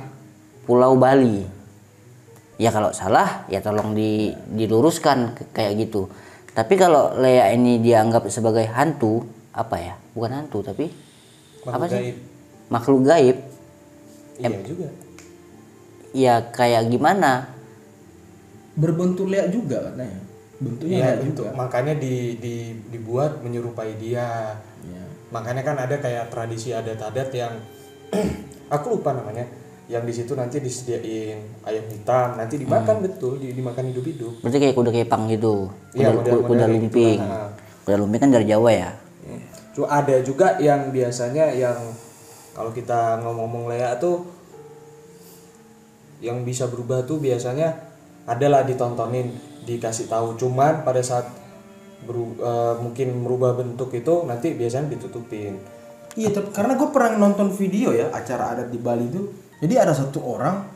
Pulau Bali. Ya kalau salah ya tolong diluruskan kayak gitu. Tapi kalau Lea ini dianggap sebagai hantu, apa ya? Bukan hantu tapi apa sih? Gaib. Makhluk gaib. Iya juga. Ya kayak gimana? Berbentuk Lea juga katanya. Bentuknya Iya Lea bentuk. juga. Makanya dibuat menyerupai dia. Iya. Makanya kan ada kayak tradisi adat-adat yang aku lupa namanya. Yang di situ nanti disediain ayam hitam, nanti dimakan betul, dimakan hidup-hidup. Berarti kayak kuda kepang gitu. Iya, Kuda model-model kayak lumping. gitu lah. Kuda lumping kan dari Jawa ya. Ada juga yang biasanya yang kalau kita ngomong-ngomong layak tuh yang bisa berubah tuh biasanya adalah ditontonin, dikasih tahu, cuman pada saat mungkin merubah bentuk itu nanti biasanya ditutupin. Iya, tapi karena gue pernah nonton video ya acara adat di Bali itu, jadi ada satu orang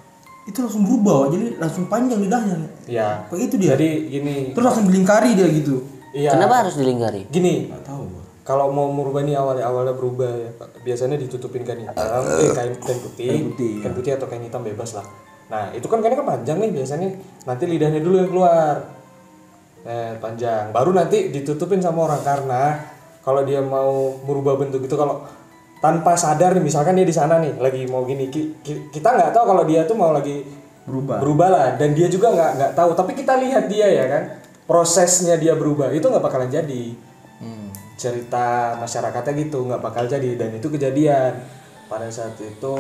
itu langsung berubah, jadi langsung panjang lidahnya. Ya. Kayak itu dia. Jadi gini. Terus langsung dilingkari dia gitu. Iya. Kenapa harus dilingkari? Gini. Nggak tahu gua. Kalau mau merubah nih awalnya berubah ya, biasanya ditutupin kain hitam, kain putih atau kain hitam bebas lah. Nah itu kan kainnya kan panjang nih biasanya, nanti lidahnya dulu yang keluar, panjang, baru nanti ditutupin sama orang. Karena kalau dia mau merubah bentuk itu kalau tanpa sadar nih, misalkan dia di sana nih lagi mau gini, kita nggak tahu kalau dia tuh mau lagi berubah lah, dan dia juga nggak tahu, tapi kita lihat dia ya kan, prosesnya dia berubah itu nggak bakalan jadi. Cerita masyarakatnya gitu nggak bakal jadi, dan itu kejadian pada saat itu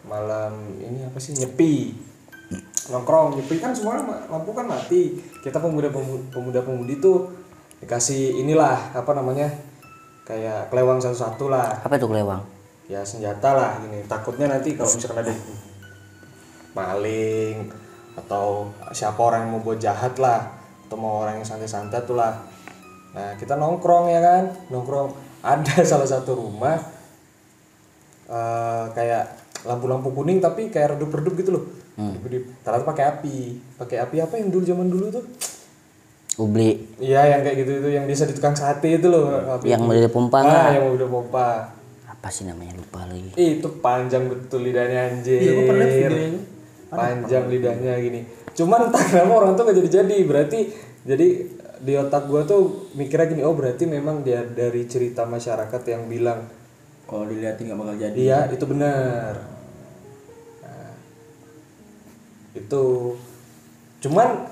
malam ini apa sih, nyepi nongkrong, nyepi kan semua lampu kan mati, kita pemuda-pemudi tuh dikasih inilah apa namanya, kayak kelewang satu-satu lah. Apa itu kelewang? Ya senjata lah gini, takutnya nanti kalau misalkan ada maling atau siapa orang yang mau buat jahat lah, atau mau orang yang santai-santai tuh lah. Nah kita nongkrong ya kan, ada salah satu rumah kayak lampu-lampu kuning tapi kayak redup-redup gitu loh. Ternyata pakai api apa yang zaman dulu tuh, Ubli. iya yang kayak gitu itu, yang bisa di tukang sate itu loh, Yang mobil pompa yang mobil pompa. Apa sih namanya, lupa lagi. Itu panjang betul lidahnya anjir. Iya, gue pernah lihat videonya. Panjang lidahnya gini. Cuman entah kenapa orang tuh gak jadi. Berarti jadi di otak gua tuh mikirnya gini, oh berarti memang dia dari cerita masyarakat yang bilang Kalau dilihatin nggak bakal jadi. iya itu benar. Nah, itu cuman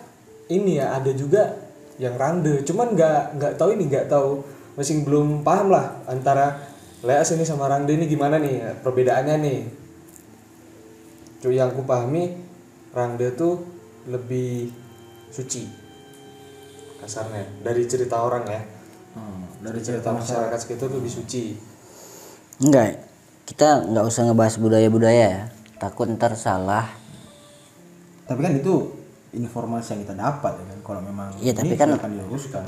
ini ya ada juga yang rande, cuman nggak tahu masih belum paham lah antara leas ini sama rande ini gimana nih perbedaannya nih. Yang aku pahami rande tuh lebih suci kasarnya dari cerita orang ya, Dari cerita masyarakat sekitar tuh lebih suci. Enggak, kita nggak usah ngebahas budaya-budaya ya, takut ntar salah. Tapi kan itu informasi yang kita dapat ya kan. Kalau memang Iya, tapi ini kan- silakan diluruskan.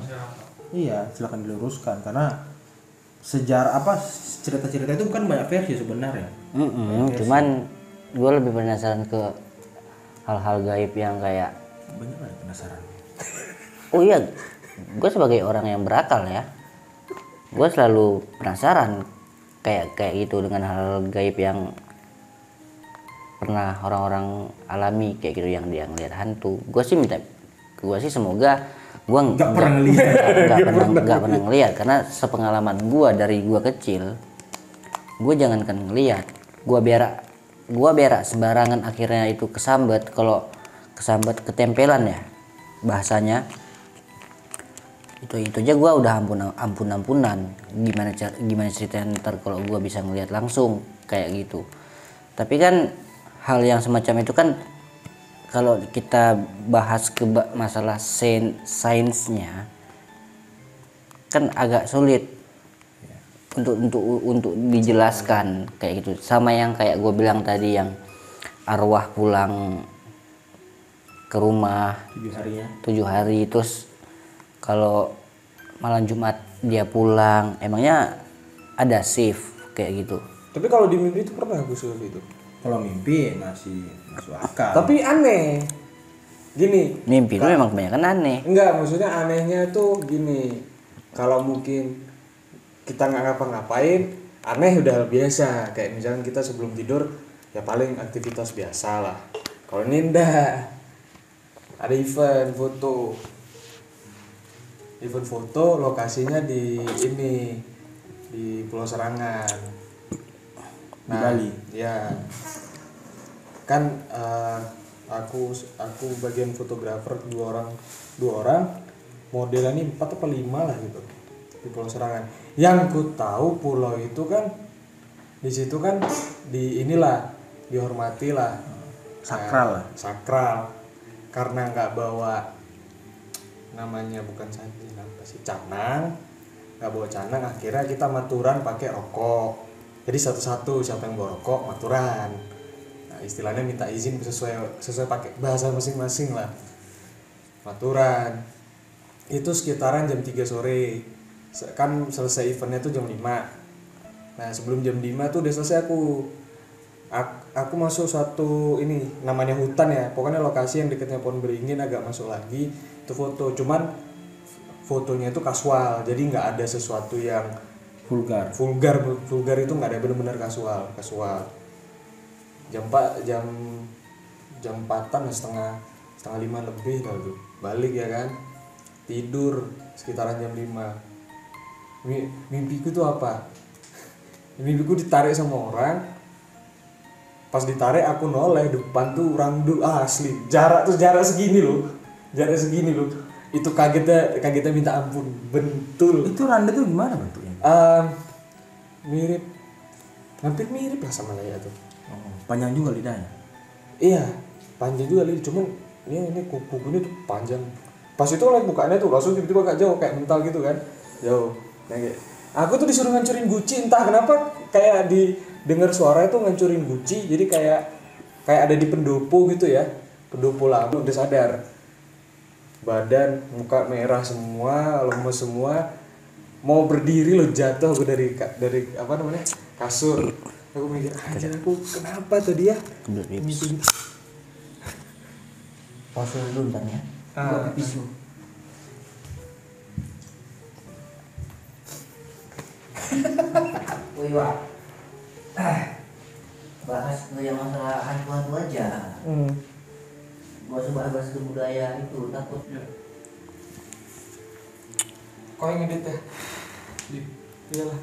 Iya, silakan diluruskan karena sejarah apa cerita-cerita itu kan banyak versi sebenarnya. Cuman gue lebih penasaran ke hal-hal gaib yang kayak, Banyak lah yang penasaran. oh iya, gue sebagai orang yang berakal ya, gue selalu penasaran kayak gitu dengan hal gaib yang pernah orang-orang alami kayak gitu, yang dia ngeliat hantu. Gue sih semoga gue nggak pernah ngeliat, karena sepengalaman gue dari gue kecil, gue jangankan ngeliat, gue berak sembarangan akhirnya itu kesambet. Kalau kesambet ketempelan ya bahasanya, itu aja gue udah ampunan. Gimana ceritanya ntar kalau gue bisa ngeliat langsung kayak gitu. Tapi kan hal yang semacam itu kan kalau kita bahas ke masalah sainsnya kan agak sulit untuk dijelaskan kayak gitu. Sama yang kayak gue bilang tadi, yang arwah pulang ke rumah 7 hari, terus kalau malam Jumat dia pulang, emangnya ada shift kayak gitu. Tapi kalau di mimpi itu pernah gue suka gitu. Kalau mimpi masih masuk akal. Tapi aneh. Gini. Mimpi lu memang kebanyakan aneh. Enggak, maksudnya anehnya tuh gini. Kalau mungkin kita nggak ngapa-ngapain, aneh udah biasa. Kayak misalnya kita sebelum tidur, ya paling aktivitas biasa lah. Kalau ini enggak. Ada event foto, lokasinya di ini, di Pulau Serangan. Di Bali. Ya. Kan aku bagian fotografer dua orang modelnya ini 4 atau 5 lah gitu di Pulau Serangan. Yang ku tahu pulau itu kan di situ kan di inilah dihormati lah, Sakral lah. sakral, karena nggak bawa namanya, bukan apa sih, canang, nggak bawa canang, akhirnya kita maturan pakai rokok. Jadi satu-satu siapa yang bawa rokok maturan. Nah, istilahnya minta izin sesuai pakai bahasa masing-masing lah. Maturan. Itu sekitaran jam 3 sore. Kan selesai eventnya tuh jam 5. Nah, sebelum jam 5 tuh udah selesai aku masuk satu ini namanya hutan ya. Pokoknya lokasi yang dekatnya pohon beringin, agak masuk lagi. Itu foto, cuman fotonya itu kasual. Jadi nggak ada sesuatu yang vulgar itu nggak ada, benar-benar kasual. Jam 4-an setengah 5 lebih lalu balik ya kan, tidur sekitaran jam 5. Mimpiku tuh apa? Mimpiku ditarik sama orang. Pas ditarik aku noleh, depan tuh orang asli. Jarak segini loh. Itu kagetnya minta ampun. Bentul. Itu randa tuh gimana bentuknya? Mirip, hampir mirip lah sama Lea tuh. Panjang juga lidahnya. Iya, panjang juga lidah. Cuman ini kukunya tuh panjang. Pas itu lagi bukanya tuh langsung tiba-tiba agak jauh, kayak mental gitu kan. Jauh. Kayak aku tuh disuruh ngancurin guci, entah kenapa kayak dengar suara itu ngancurin guci. Jadi kayak ada di pendopo gitu ya. Pendopo lama udah sadar. Badan, muka merah semua, lemes semua. Mau berdiri lo jatuh aku dari apa namanya? Kasur. Aku mikir, anjir aku kenapa tuh dia? Pause dulu bentar ya. Gua pipis lu. Woi Wak. Bahas yang masalah hantu-hantu aja. Gua coba bahas ke budaya itu takutnya. Kau yang ngedit ya? Iyalah.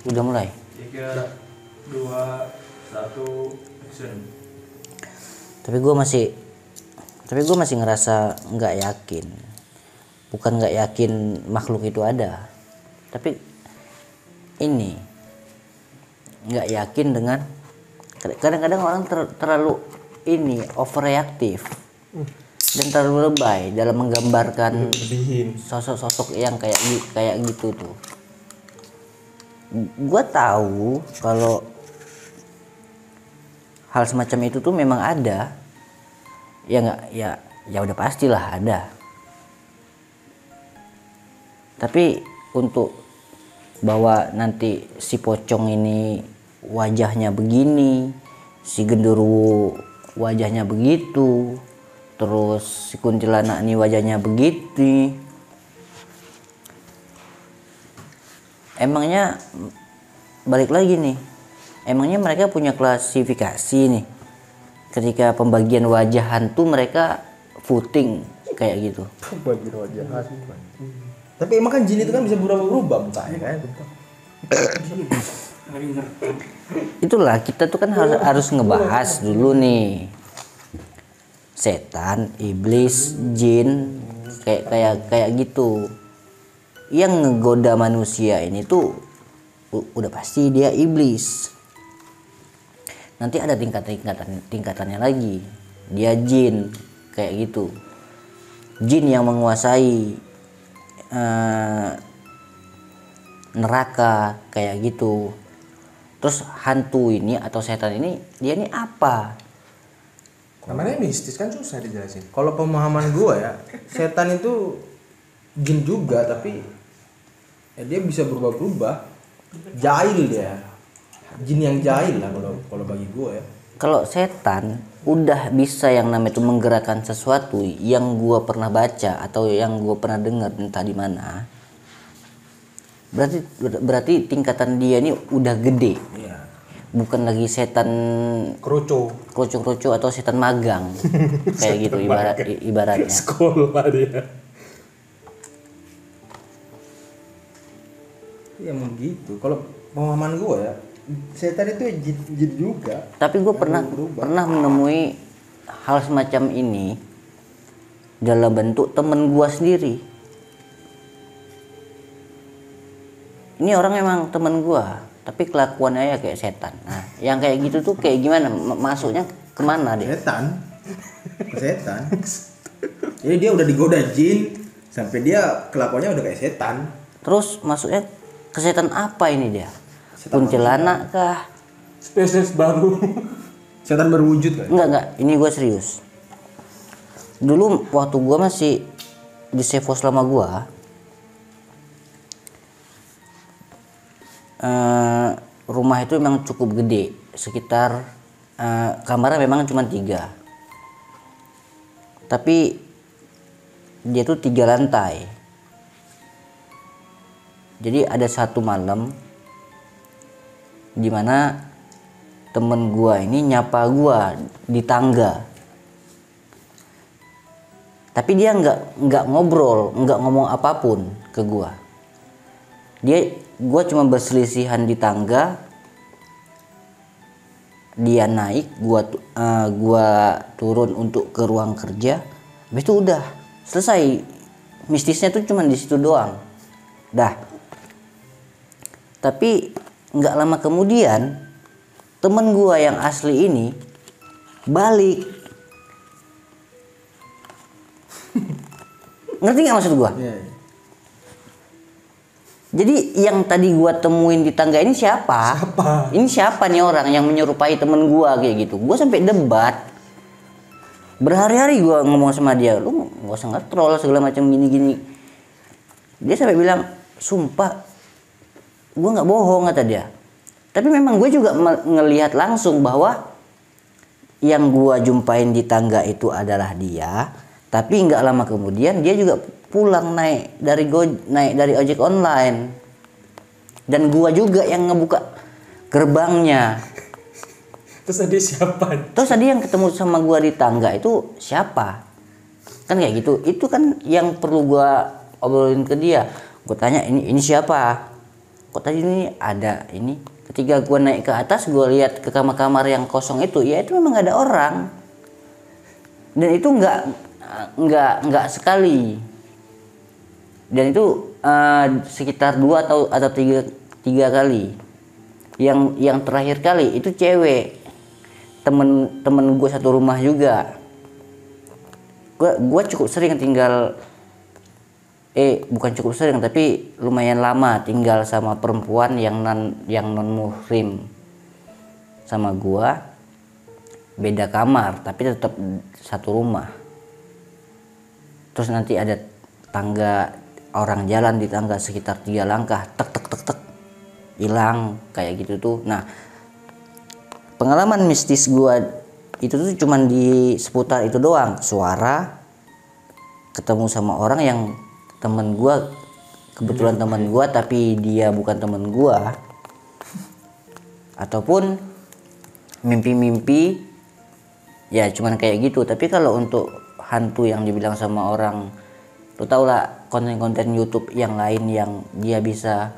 Udah mulai. 3, 2, 1, action. Tapi gue masih ngerasa nggak yakin. Bukan nggak yakin makhluk itu ada, tapi ini nggak yakin dengan kadang-kadang orang terlalu ini overreaktif dan terlalu lebay dalam menggambarkan sosok-sosok yang kayak gitu tuh. Gue tahu kalau hal semacam itu tuh memang ada, ya udah pastilah ada. Tapi untuk bahwa nanti si pocong ini wajahnya begini, si genderuwo wajahnya begitu, terus si kuntilanak ini wajahnya begitu, emangnya balik lagi nih, emangnya mereka punya klasifikasi nih ketika pembagian wajah hantu, mereka voting kayak gitu. Pembagian wajah hantu. Tapi emang kan jin itu kan bisa berubah-ubah mukanya kan. Itulah kita tuh kan harus ngebahas dulu nih setan, iblis, jin, kayak gitu. Yang ngegoda manusia ini tuh udah pasti dia iblis. Nanti ada tingkatannya lagi. Dia jin kayak gitu. Jin yang menguasai neraka kayak gitu. Terus hantu ini atau setan ini dia ini apa? Namanya mistis kan susah dijelasin. Kalau pemahaman gua ya, setan itu jin juga tapi ya dia bisa berubah-ubah. Jahil dia. Jin yang jahil lah kalau bagi gua ya. Kalau setan udah bisa yang namanya itu menggerakkan sesuatu yang gua pernah baca atau yang gua pernah dengar entah di mana. Berarti tingkatan dia ini udah gede. Iya. Bukan lagi setan Kroco atau setan magang. Kayak gitu ibaratnya. sekolah dia. Ya emang gitu. Kalau pemahaman gua ya, setan itu jin juga. Tapi gue pernah menemui hal semacam ini dalam bentuk temen gue sendiri. Ini orang emang temen gue, tapi kelakuannya ya kayak setan. Nah, yang kayak gitu tuh kayak gimana? Masuknya kemana dia? Setan. Jadi dia udah digoda jin sampai dia kelakuannya udah kayak setan. Terus maksudnya kesehatan apa ini dia? Kuntilanak kah? Spesies baru. Setan berwujud kan? Enggak, ini gue serius. Dulu waktu gue masih di Sevo selama gue, rumah itu memang cukup gede, sekitar kamarnya memang cuma 3, tapi dia tuh 3 lantai. Jadi ada satu malam dimana temen gua ini nyapa gua di tangga, tapi dia nggak ngobrol, nggak ngomong apapun ke gua. Gua cuma berselisihan di tangga, dia naik, gua turun untuk ke ruang kerja. Habis itu udah selesai, mistisnya tuh cuma di situ doang, dah. Tapi nggak lama kemudian temen gua yang asli ini balik. Ngerti nggak maksud gua? Iya. Jadi yang tadi gua temuin di tangga ini siapa? Ini siapa nih orang yang menyerupai temen gua kayak gitu? Gua sampai debat. Berhari-hari gua ngomong sama dia, lu nggak usah nge-troll segala macam gini-gini. Dia sampai bilang, sumpah, gua nggak bohong, kata dia. Tapi memang gue juga ngelihat langsung bahwa yang gua jumpain di tangga itu adalah dia. Tapi nggak lama kemudian dia juga pulang naik dari ojek online, dan gua juga yang ngebuka gerbangnya. Terus tadi siapa? Terus tadi yang ketemu sama gua di tangga itu siapa? Kan kayak gitu. Itu kan yang perlu gua obrolin ke dia. Gua tanya, ini siapa? Kok tadi ini ada ini? Ketika gua naik ke atas, gua lihat ke kamar-kamar yang kosong itu, ya itu memang ada orang. Dan itu nggak sekali. Dan itu sekitar 2 atau 3 kali. Yang terakhir kali itu cewek, temen gue satu rumah juga. Gue cukup sering tinggal, bukan cukup sering tapi lumayan lama tinggal sama perempuan yang non muhrim sama gue, beda kamar tapi tetap satu rumah. Terus nanti ada tangga, orang jalan di tangga sekitar 3 langkah, tek hilang kayak gitu tuh. Nah, pengalaman mistis gua itu tuh cuman di seputar itu doang. Suara, ketemu sama orang yang temen gua, kebetulan temen gua tapi dia bukan temen gua, ataupun mimpi-mimpi, ya cuman kayak gitu. Tapi kalau untuk hantu yang dibilang sama orang, lu tau lah konten-konten YouTube yang lain yang dia bisa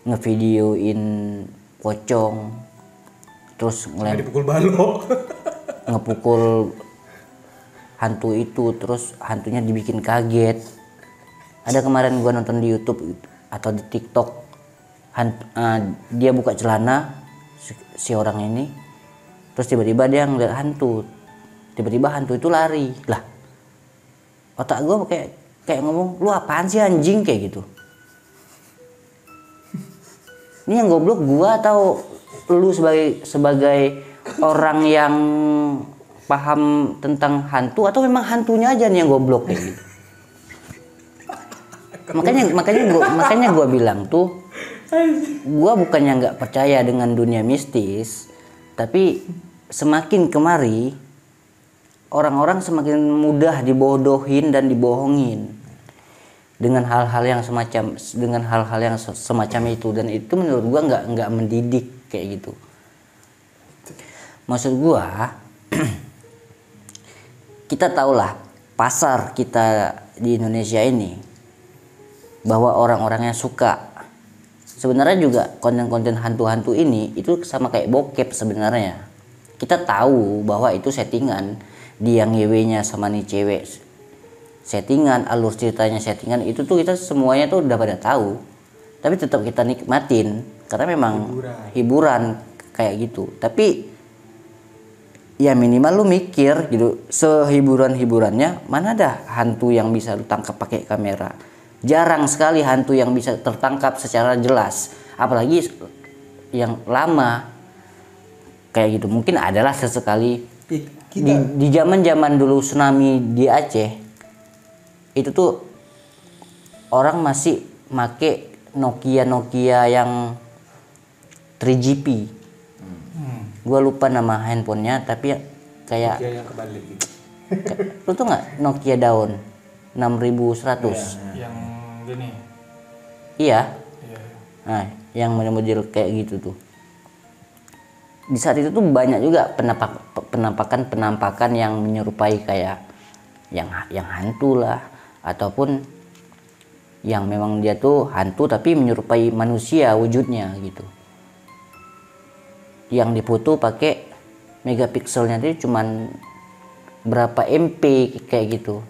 ngevideoin pocong, terus Dipukul balok. ngepukul hantu itu, terus hantunya dibikin kaget. Ada kemarin gua nonton di YouTube atau di TikTok, dia buka celana si orang ini, terus tiba-tiba dia ngeliat hantu, tiba-tiba hantu itu lari. Lah, otak gua kayak ngomong, lu apaan sih anjing, kayak gitu. Ini yang goblok gua atau lu sebagai orang yang paham tentang hantu, atau memang hantunya aja nih yang goblok kayak gitu. makanya gua bilang tuh, gua bukannya nggak percaya dengan dunia mistis, tapi semakin kemari orang-orang semakin mudah dibodohin dan dibohongin dengan hal-hal yang semacam itu, dan itu menurut gua nggak mendidik kayak gitu. Maksud gua kita tahulah pasar kita di Indonesia ini, bahwa orang-orangnya suka. Sebenarnya juga konten-konten hantu-hantu ini itu sama kayak bokep sebenarnya. Kita tahu bahwa itu settingan, dia ngewenya sama nih cewek settingan, alur ceritanya settingan, itu tuh kita semuanya tuh udah pada tahu, tapi tetap kita nikmatin karena memang hiburan kayak gitu. Tapi ya minimal lu mikir gitu, sehiburan-hiburannya mana ada hantu yang bisa lu tangkap pakai kamera. Jarang sekali hantu yang bisa tertangkap secara jelas, apalagi yang lama kayak gitu. Mungkin adalah sesekali di zaman dulu tsunami di Aceh itu tuh orang masih make Nokia yang 3GP. Gua lupa nama handphonenya, tapi kayak yang kebalik gitu. lu tuh nggak Nokia daun 6100. Yang gini. Iya. Iya. Nah, yang model kayak gitu tuh. Di saat itu tuh banyak juga penampakan yang menyerupai kayak yang hantu lah, ataupun yang memang dia tuh hantu tapi menyerupai manusia wujudnya gitu. Yang dipoto pakai megapikselnya itu cuman berapa MP kayak gitu.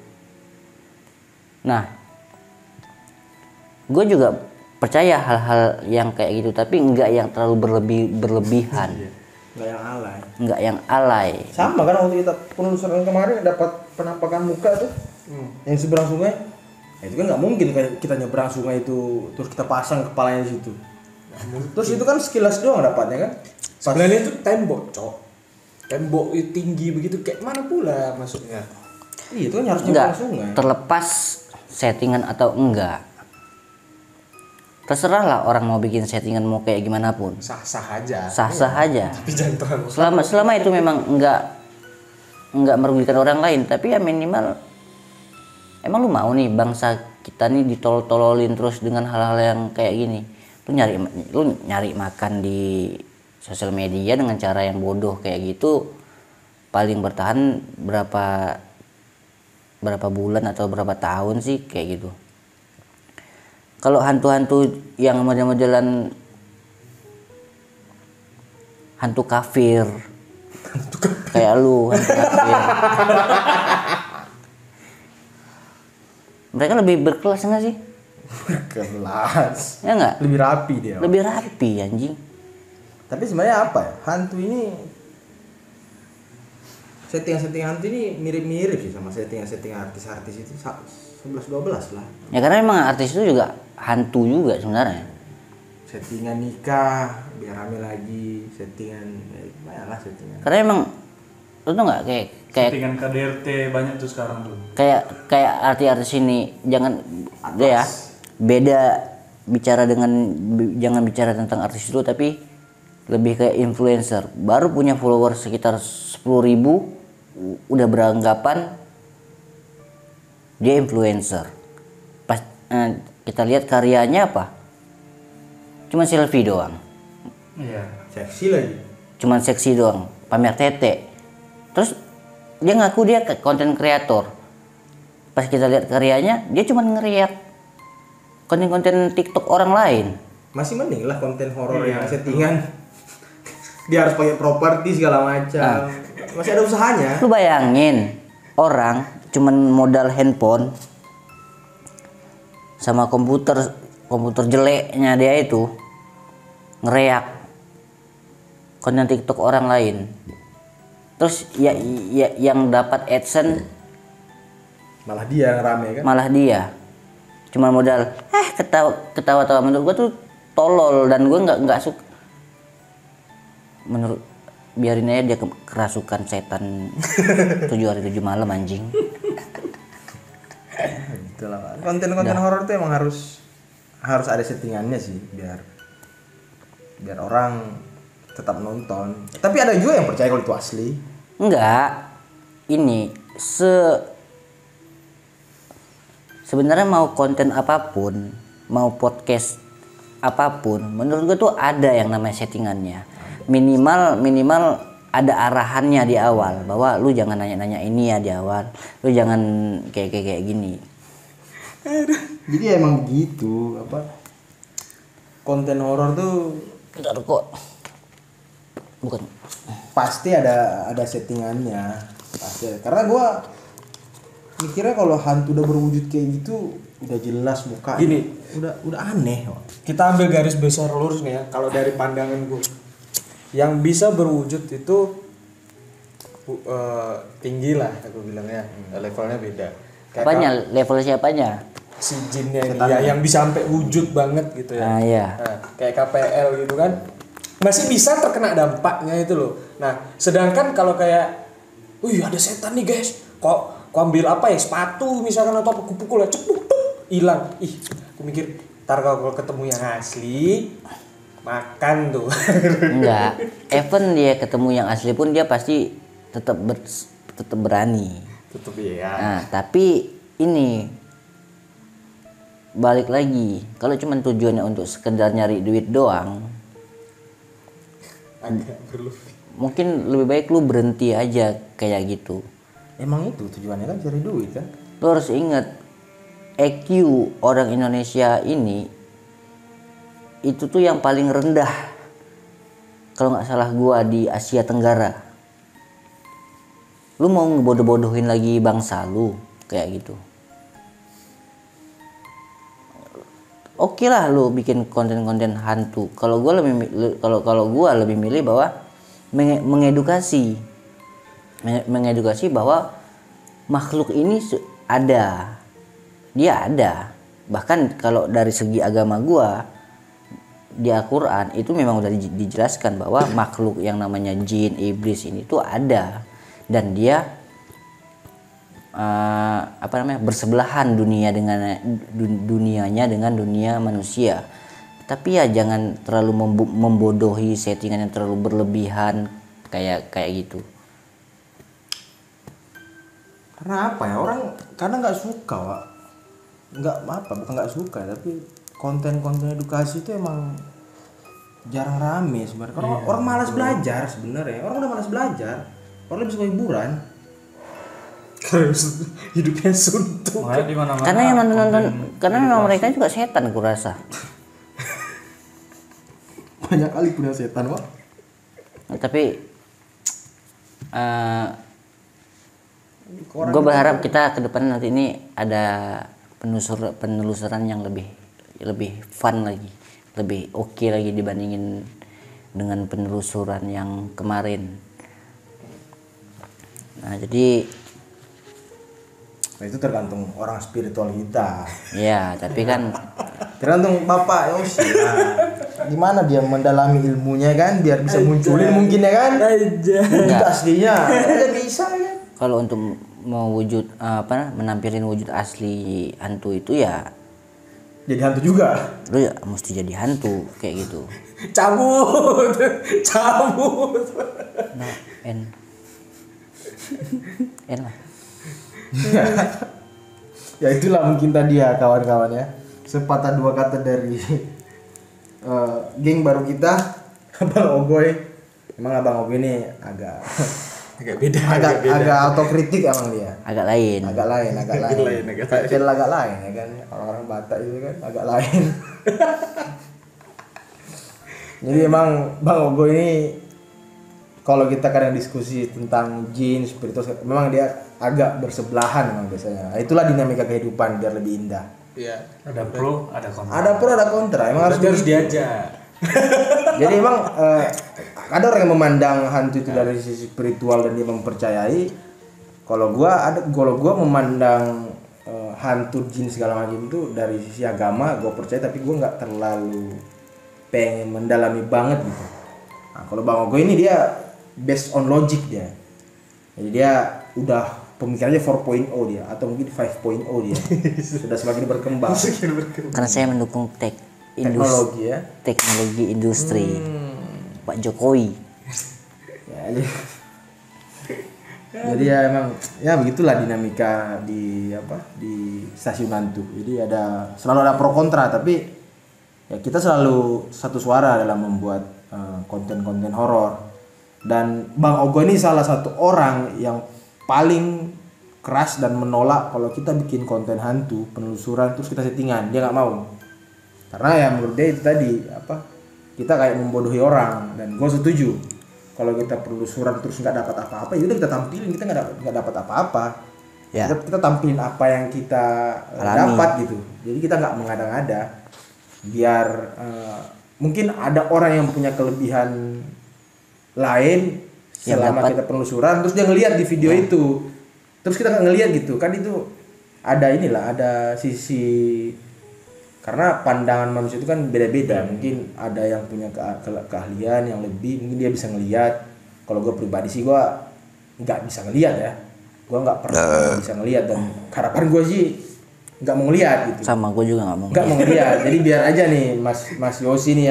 Nah, gue juga percaya hal-hal yang kayak gitu, tapi enggak yang terlalu berlebihan. Enggak yang alay. Sama kan waktu kita penelusuran kemarin dapat penampakan muka tuh yang seberang sungai. Ya, itu kan nggak mungkin kayak kita nyebrang sungai itu terus kita pasang kepalanya di situ. Terus itu kan sekilas doang dapatnya kan. Sebenarnya itu tembok, Cok. Tembok itu tinggi begitu, kayak mana pula maksudnya? Iya, itu kan harus Enggak, nyebrang sungai. terlepas settingan atau enggak, terserah lah orang mau bikin settingan mau kayak gimana pun, Sah-sah aja. sah-sah aja. Tapi jangan terlalu. Selama itu memang enggak merugikan orang lain, tapi ya minimal emang lu mau nih bangsa kita nih ditolol-tololin terus dengan hal-hal yang kayak gini. Lu nyari makan di sosial media dengan cara yang bodoh kayak gitu, paling bertahan berapa bulan atau berapa tahun sih kayak gitu. Kalau hantu-hantu yang model-modelan hantu kafir, kayak lu hantu kafir, mereka lebih berkelas nggak sih? Berkelas. Ya nggak? Lebih rapi dia. Lebih rapi anjing. Tapi sebenarnya apa ya? Hantu ini settingan hantu ini mirip-mirip sih sama settingan artis-artis itu 11-12 lah. Ya karena memang artis itu juga hantu juga sebenarnya. Settingan nikah biar rame lagi, settingan lah settingan. Karena emang lu tuh nggak kayak Settingan KDRT banyak tuh sekarang tuh. kayak artis ini jangan ya beda bicara jangan bicara tentang artis itu, tapi lebih kayak influencer baru punya followers sekitar 10.000 udah beranggapan dia influencer. Pas kita lihat karyanya apa, cuma selfie doang, Iya. Seksi lagi. cuman seksi doang, pamer tete, terus dia ngaku dia konten kreator. Pas kita lihat karyanya dia cuma ngeriak konten-konten TikTok orang lain. Masih mending lah konten horor yang settingan. Dia harus pakai properti segala macam. Masih ada usahanya. Lu bayangin orang cuman modal handphone sama komputer jeleknya dia itu ngeriak konten TikTok orang lain. Terus ya yang dapat AdSense Malah dia yang rame kan. malah dia. Cuma modal ketawa-tawa. Menurut gua tuh tolol dan gua nggak suka. Menurut biarin aja dia kerasukan setan 7 hari 7 malam anjing. Itulah Pak. Konten-konten horor tuh emang harus ada settingannya sih biar orang tetap nonton. Tapi ada juga yang percaya kalau itu asli. Enggak. Ini sebenarnya mau konten apapun, mau podcast apapun, menurut gue tuh ada yang namanya settingannya. Minimal ada arahannya di awal bahwa lu jangan nanya-nanya ini ya di awal. Lu jangan kayak gini. Jadi emang begitu apa? Konten horor tuh Bentar kok. Bukan. pasti ada settingannya. Pasti. Karena gua mikirnya kalau hantu udah berwujud kayak gitu udah jelas muka. Gini. Udah aneh. Kita ambil garis besar lurus nih ya. Kalau dari pandangan gue, yang bisa berwujud itu tinggi lah aku bilangnya, levelnya beda. Kayak Apanya? Level siapanya? si jinnya ini ya, yang bisa sampai wujud banget gitu ya. Ah, iya. Nah, kayak KPL gitu kan masih bisa terkena dampaknya itu loh. Nah sedangkan kalau kayak wih ada setan nih guys, kok ambil apa ya, sepatu misalkan atau apa, pukul ya cepuk hilang. Ih aku mikir ntar kalau ketemu yang asli makan tuh. Enggak. Even dia ketemu yang asli pun dia pasti tetap berani. Tutup ya. Nah, tapi ini balik lagi, kalau cuma tujuannya untuk sekedar nyari duit doang, Agak berlebih. mungkin lebih baik lu berhenti aja kayak gitu. Emang itu tujuannya kan cari duit kan. Lu harus ingat EQ orang Indonesia ini itu tuh yang paling rendah kalau nggak salah gua di Asia Tenggara. Lu mau ngebodoh-bodohin lagi bangsa lu kayak gitu. Oke lah lu bikin konten-konten hantu. Kalau gua lebih milih bahwa mengedukasi bahwa makhluk ini ada. Dia ada. Bahkan kalau dari segi agama gua di Al-Qur'an itu memang udah dijelaskan bahwa makhluk yang namanya jin, iblis ini tuh ada dan dia bersebelahan dunianya dengan dunia manusia. Tapi ya jangan terlalu membodohi settingan yang terlalu berlebihan kayak gitu. Karena apa ya, orang karena nggak suka, Wak. Bukan nggak suka, tapi konten-konten edukasi itu emang jarang rame sebenarnya. Karena orang malas belajar sebenarnya. Orang udah malas belajar. Orang lebih suka hiburan. Hidupnya suntuk. Makanya di mana-mana. Karena yang nonton karena memang mereka juga setan aku rasa. Banyak kali punya setan, Wak. Tapi gue berharap kita ke depan nanti ini ada penelusuran yang lebih fun lagi, lebih oke lagi dibandingin dengan penelusuran yang kemarin. Nah jadi itu tergantung orang spiritual kita. ya, tapi kan Tergantung Bapak Yosi. Nah, gimana dia mendalami ilmunya kan biar bisa munculin mungkin ya kan? Wujud aslinya. Ya bisa kan? kalau untuk mau wujud menampilin wujud asli hantu itu ya Jadi hantu juga. lu ya mesti jadi hantu kayak gitu. Cabut. Nah, en lah. Ya itulah mungkin tadi ya kawan-kawan ya. Sepatah dua kata dari geng baru kita, Abang Ogoy. Emang Abang Ogoy ini agak beda. agak autokritik emang dia. Agak lain. Agak lain. Style agak lain ya kan. Orang-orang Batak itu kan agak lain. Jadi emang Bang Ogoy ini kalau kita kadang diskusi tentang jin, spiritus, memang dia agak bersebelahan memang biasanya. Nah, itulah dinamika kehidupan biar lebih indah. Iya. Ada pro, ada kontra. Ada pro, ada kontra. Emang harus diajak. Jadi emang ada orang yang memandang hantu itu dari sisi spiritual dan dia mempercayai. Kalau gua memandang hantu jin segala macam itu dari sisi agama, gua percaya tapi gua nggak terlalu pengen mendalami banget gitu. Nah, kalau Bang Ogo ini dia based on logic dia. Jadi dia udah pemikirannya 4.0 dia atau mungkin 5.0 dia. Sudah semakin berkembang. Karena saya mendukung Teknologi ya. teknologi industri Pak Jokowi. Jadi ya emang ya begitulah dinamika di stasiun hantu. Jadi selalu ada pro kontra tapi ya kita selalu satu suara dalam membuat konten-konten horor. Dan Bang Ogo ini salah satu orang yang paling keras dan menolak kalau kita bikin konten hantu, penelusuran terus kita settingan. Dia nggak mau. Karena ya menurut dia itu tadi kita kayak membodohi orang dan gue setuju. Kalau kita penelusuran terus nggak dapat apa-apa, ya udah kita tampilin, kita nggak dapat apa-apa. Ya. Kita tampilin apa yang kita dapat gitu. Jadi kita nggak mengada-ngada. Biar mungkin ada orang yang punya kelebihan lain selama kita penelusuran, terus dia ngelihat di video itu, terus kita nggak ngelihat gitu kan, itu ada ada sisi, karena pandangan manusia itu kan beda-beda, mungkin ada yang punya keahlian yang lebih, mungkin dia bisa ngelihat. Kalau gue pribadi sih gue nggak bisa ngelihat ya, gue nggak pernah bisa ngelihat, dan harapan gue sih nggak mau ngelihat gitu. Sama gue juga nggak mau ngelihat. Jadi biar aja nih Mas Yosi nih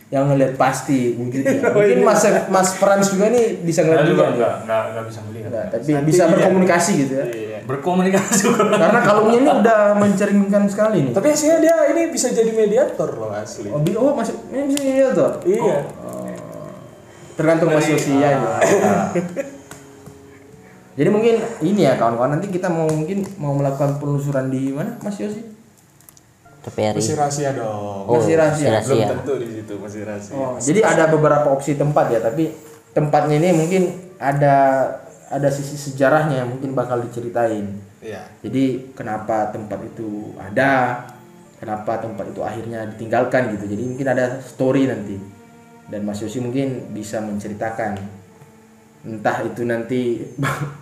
yang ngelihat pasti mungkin ya. Mungkin Mas Frans juga nih bisa ngelihat juga nih. Nggak bisa melihat. Nggak, tapi bisa berkomunikasi gitu ya. Iya. Berkomunikasi. Karena kalungnya ini udah mencerminkan sekali nih. Tapi hasilnya dia ini bisa jadi mediator loh asli. Masih ini bisa ngelihat tuh. Iya. Tergantung Mas Yosi ya. Jadi mungkin ini ya kawan-kawan, nanti kita mungkin mau melakukan penelusuran di mana Mas Yosi? TPRI. Masih rahasia dong. Masih rahasia. Belum tentu di situ masih rahasia. Jadi ada beberapa opsi tempat ya, tapi tempatnya ini mungkin ada sisi sejarahnya yang mungkin bakal diceritain. Iya. Jadi kenapa tempat itu ada, kenapa tempat itu akhirnya ditinggalkan gitu. Jadi mungkin ada story nanti. Dan Mas Yosi mungkin bisa menceritakan. Entah itu nanti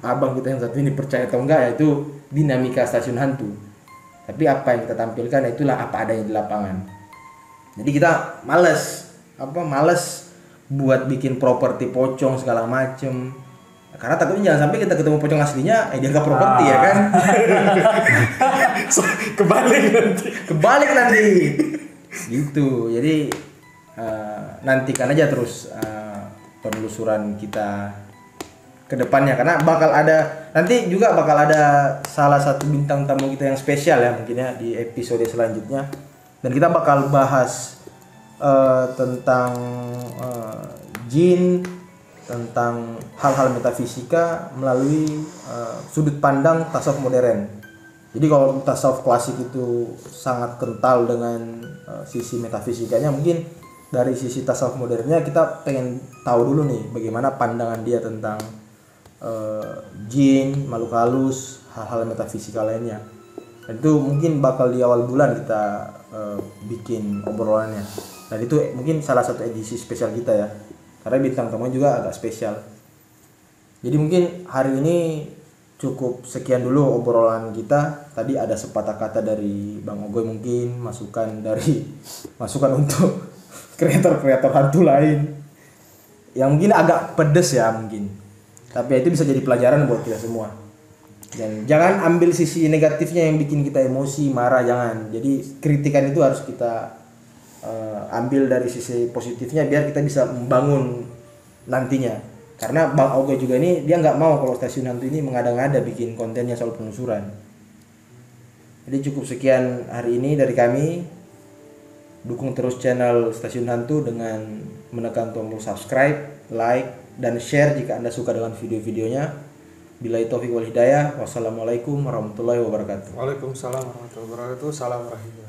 abang kita yang satu ini percaya atau enggak, yaitu dinamika stasiun hantu. Tapi apa yang kita tampilkan itulah apa adanya di lapangan. Jadi kita males buat bikin properti pocong segala macem. Karena takutnya jangan sampai kita ketemu pocong aslinya, dia nggak properti ya kan? Kebalik nanti. Gitu. Jadi nantikan aja terus penelusuran kita ke depannya, karena nanti juga bakal ada salah satu bintang tamu kita yang spesial ya mungkin ya di episode selanjutnya, dan kita bakal bahas tentang jin, tentang hal-hal metafisika melalui sudut pandang tasawuf modern. Jadi kalau tasawuf klasik itu sangat kental dengan sisi metafisikanya, mungkin dari sisi tasawuf modernnya kita pengen tahu dulu nih bagaimana pandangan dia tentang jin, makhluk halus, hal-hal metafisika lainnya. Dan itu mungkin bakal di awal bulan kita bikin obrolannya. Dan itu mungkin salah satu edisi spesial kita ya, karena bintang tamunya juga agak spesial. Jadi mungkin hari ini cukup sekian dulu obrolan kita. Tadi ada sepatah kata dari Bang Ogoy, mungkin masukan untuk kreator-kreator hantu lain yang mungkin agak pedes ya mungkin, tapi itu bisa jadi pelajaran buat kita semua. Dan jangan ambil sisi negatifnya yang bikin kita emosi, marah, jangan. Jadi kritikan itu harus kita ambil dari sisi positifnya biar kita bisa membangun nantinya. Karena Bang Ogoy juga ini dia nggak mau kalau stasiun hantu ini mengada-ngada bikin kontennya soal penelusuran. Jadi cukup sekian hari ini dari kami. Dukung terus channel Stasiun Hantu dengan menekan tombol subscribe, like, dan share jika Anda suka dengan video-videonya. Billahi taufiq wal hidayah. Wassalamualaikum warahmatullahi wabarakatuh. Waalaikumsalam warahmatullahi wabarakatuh. Salam rahimah.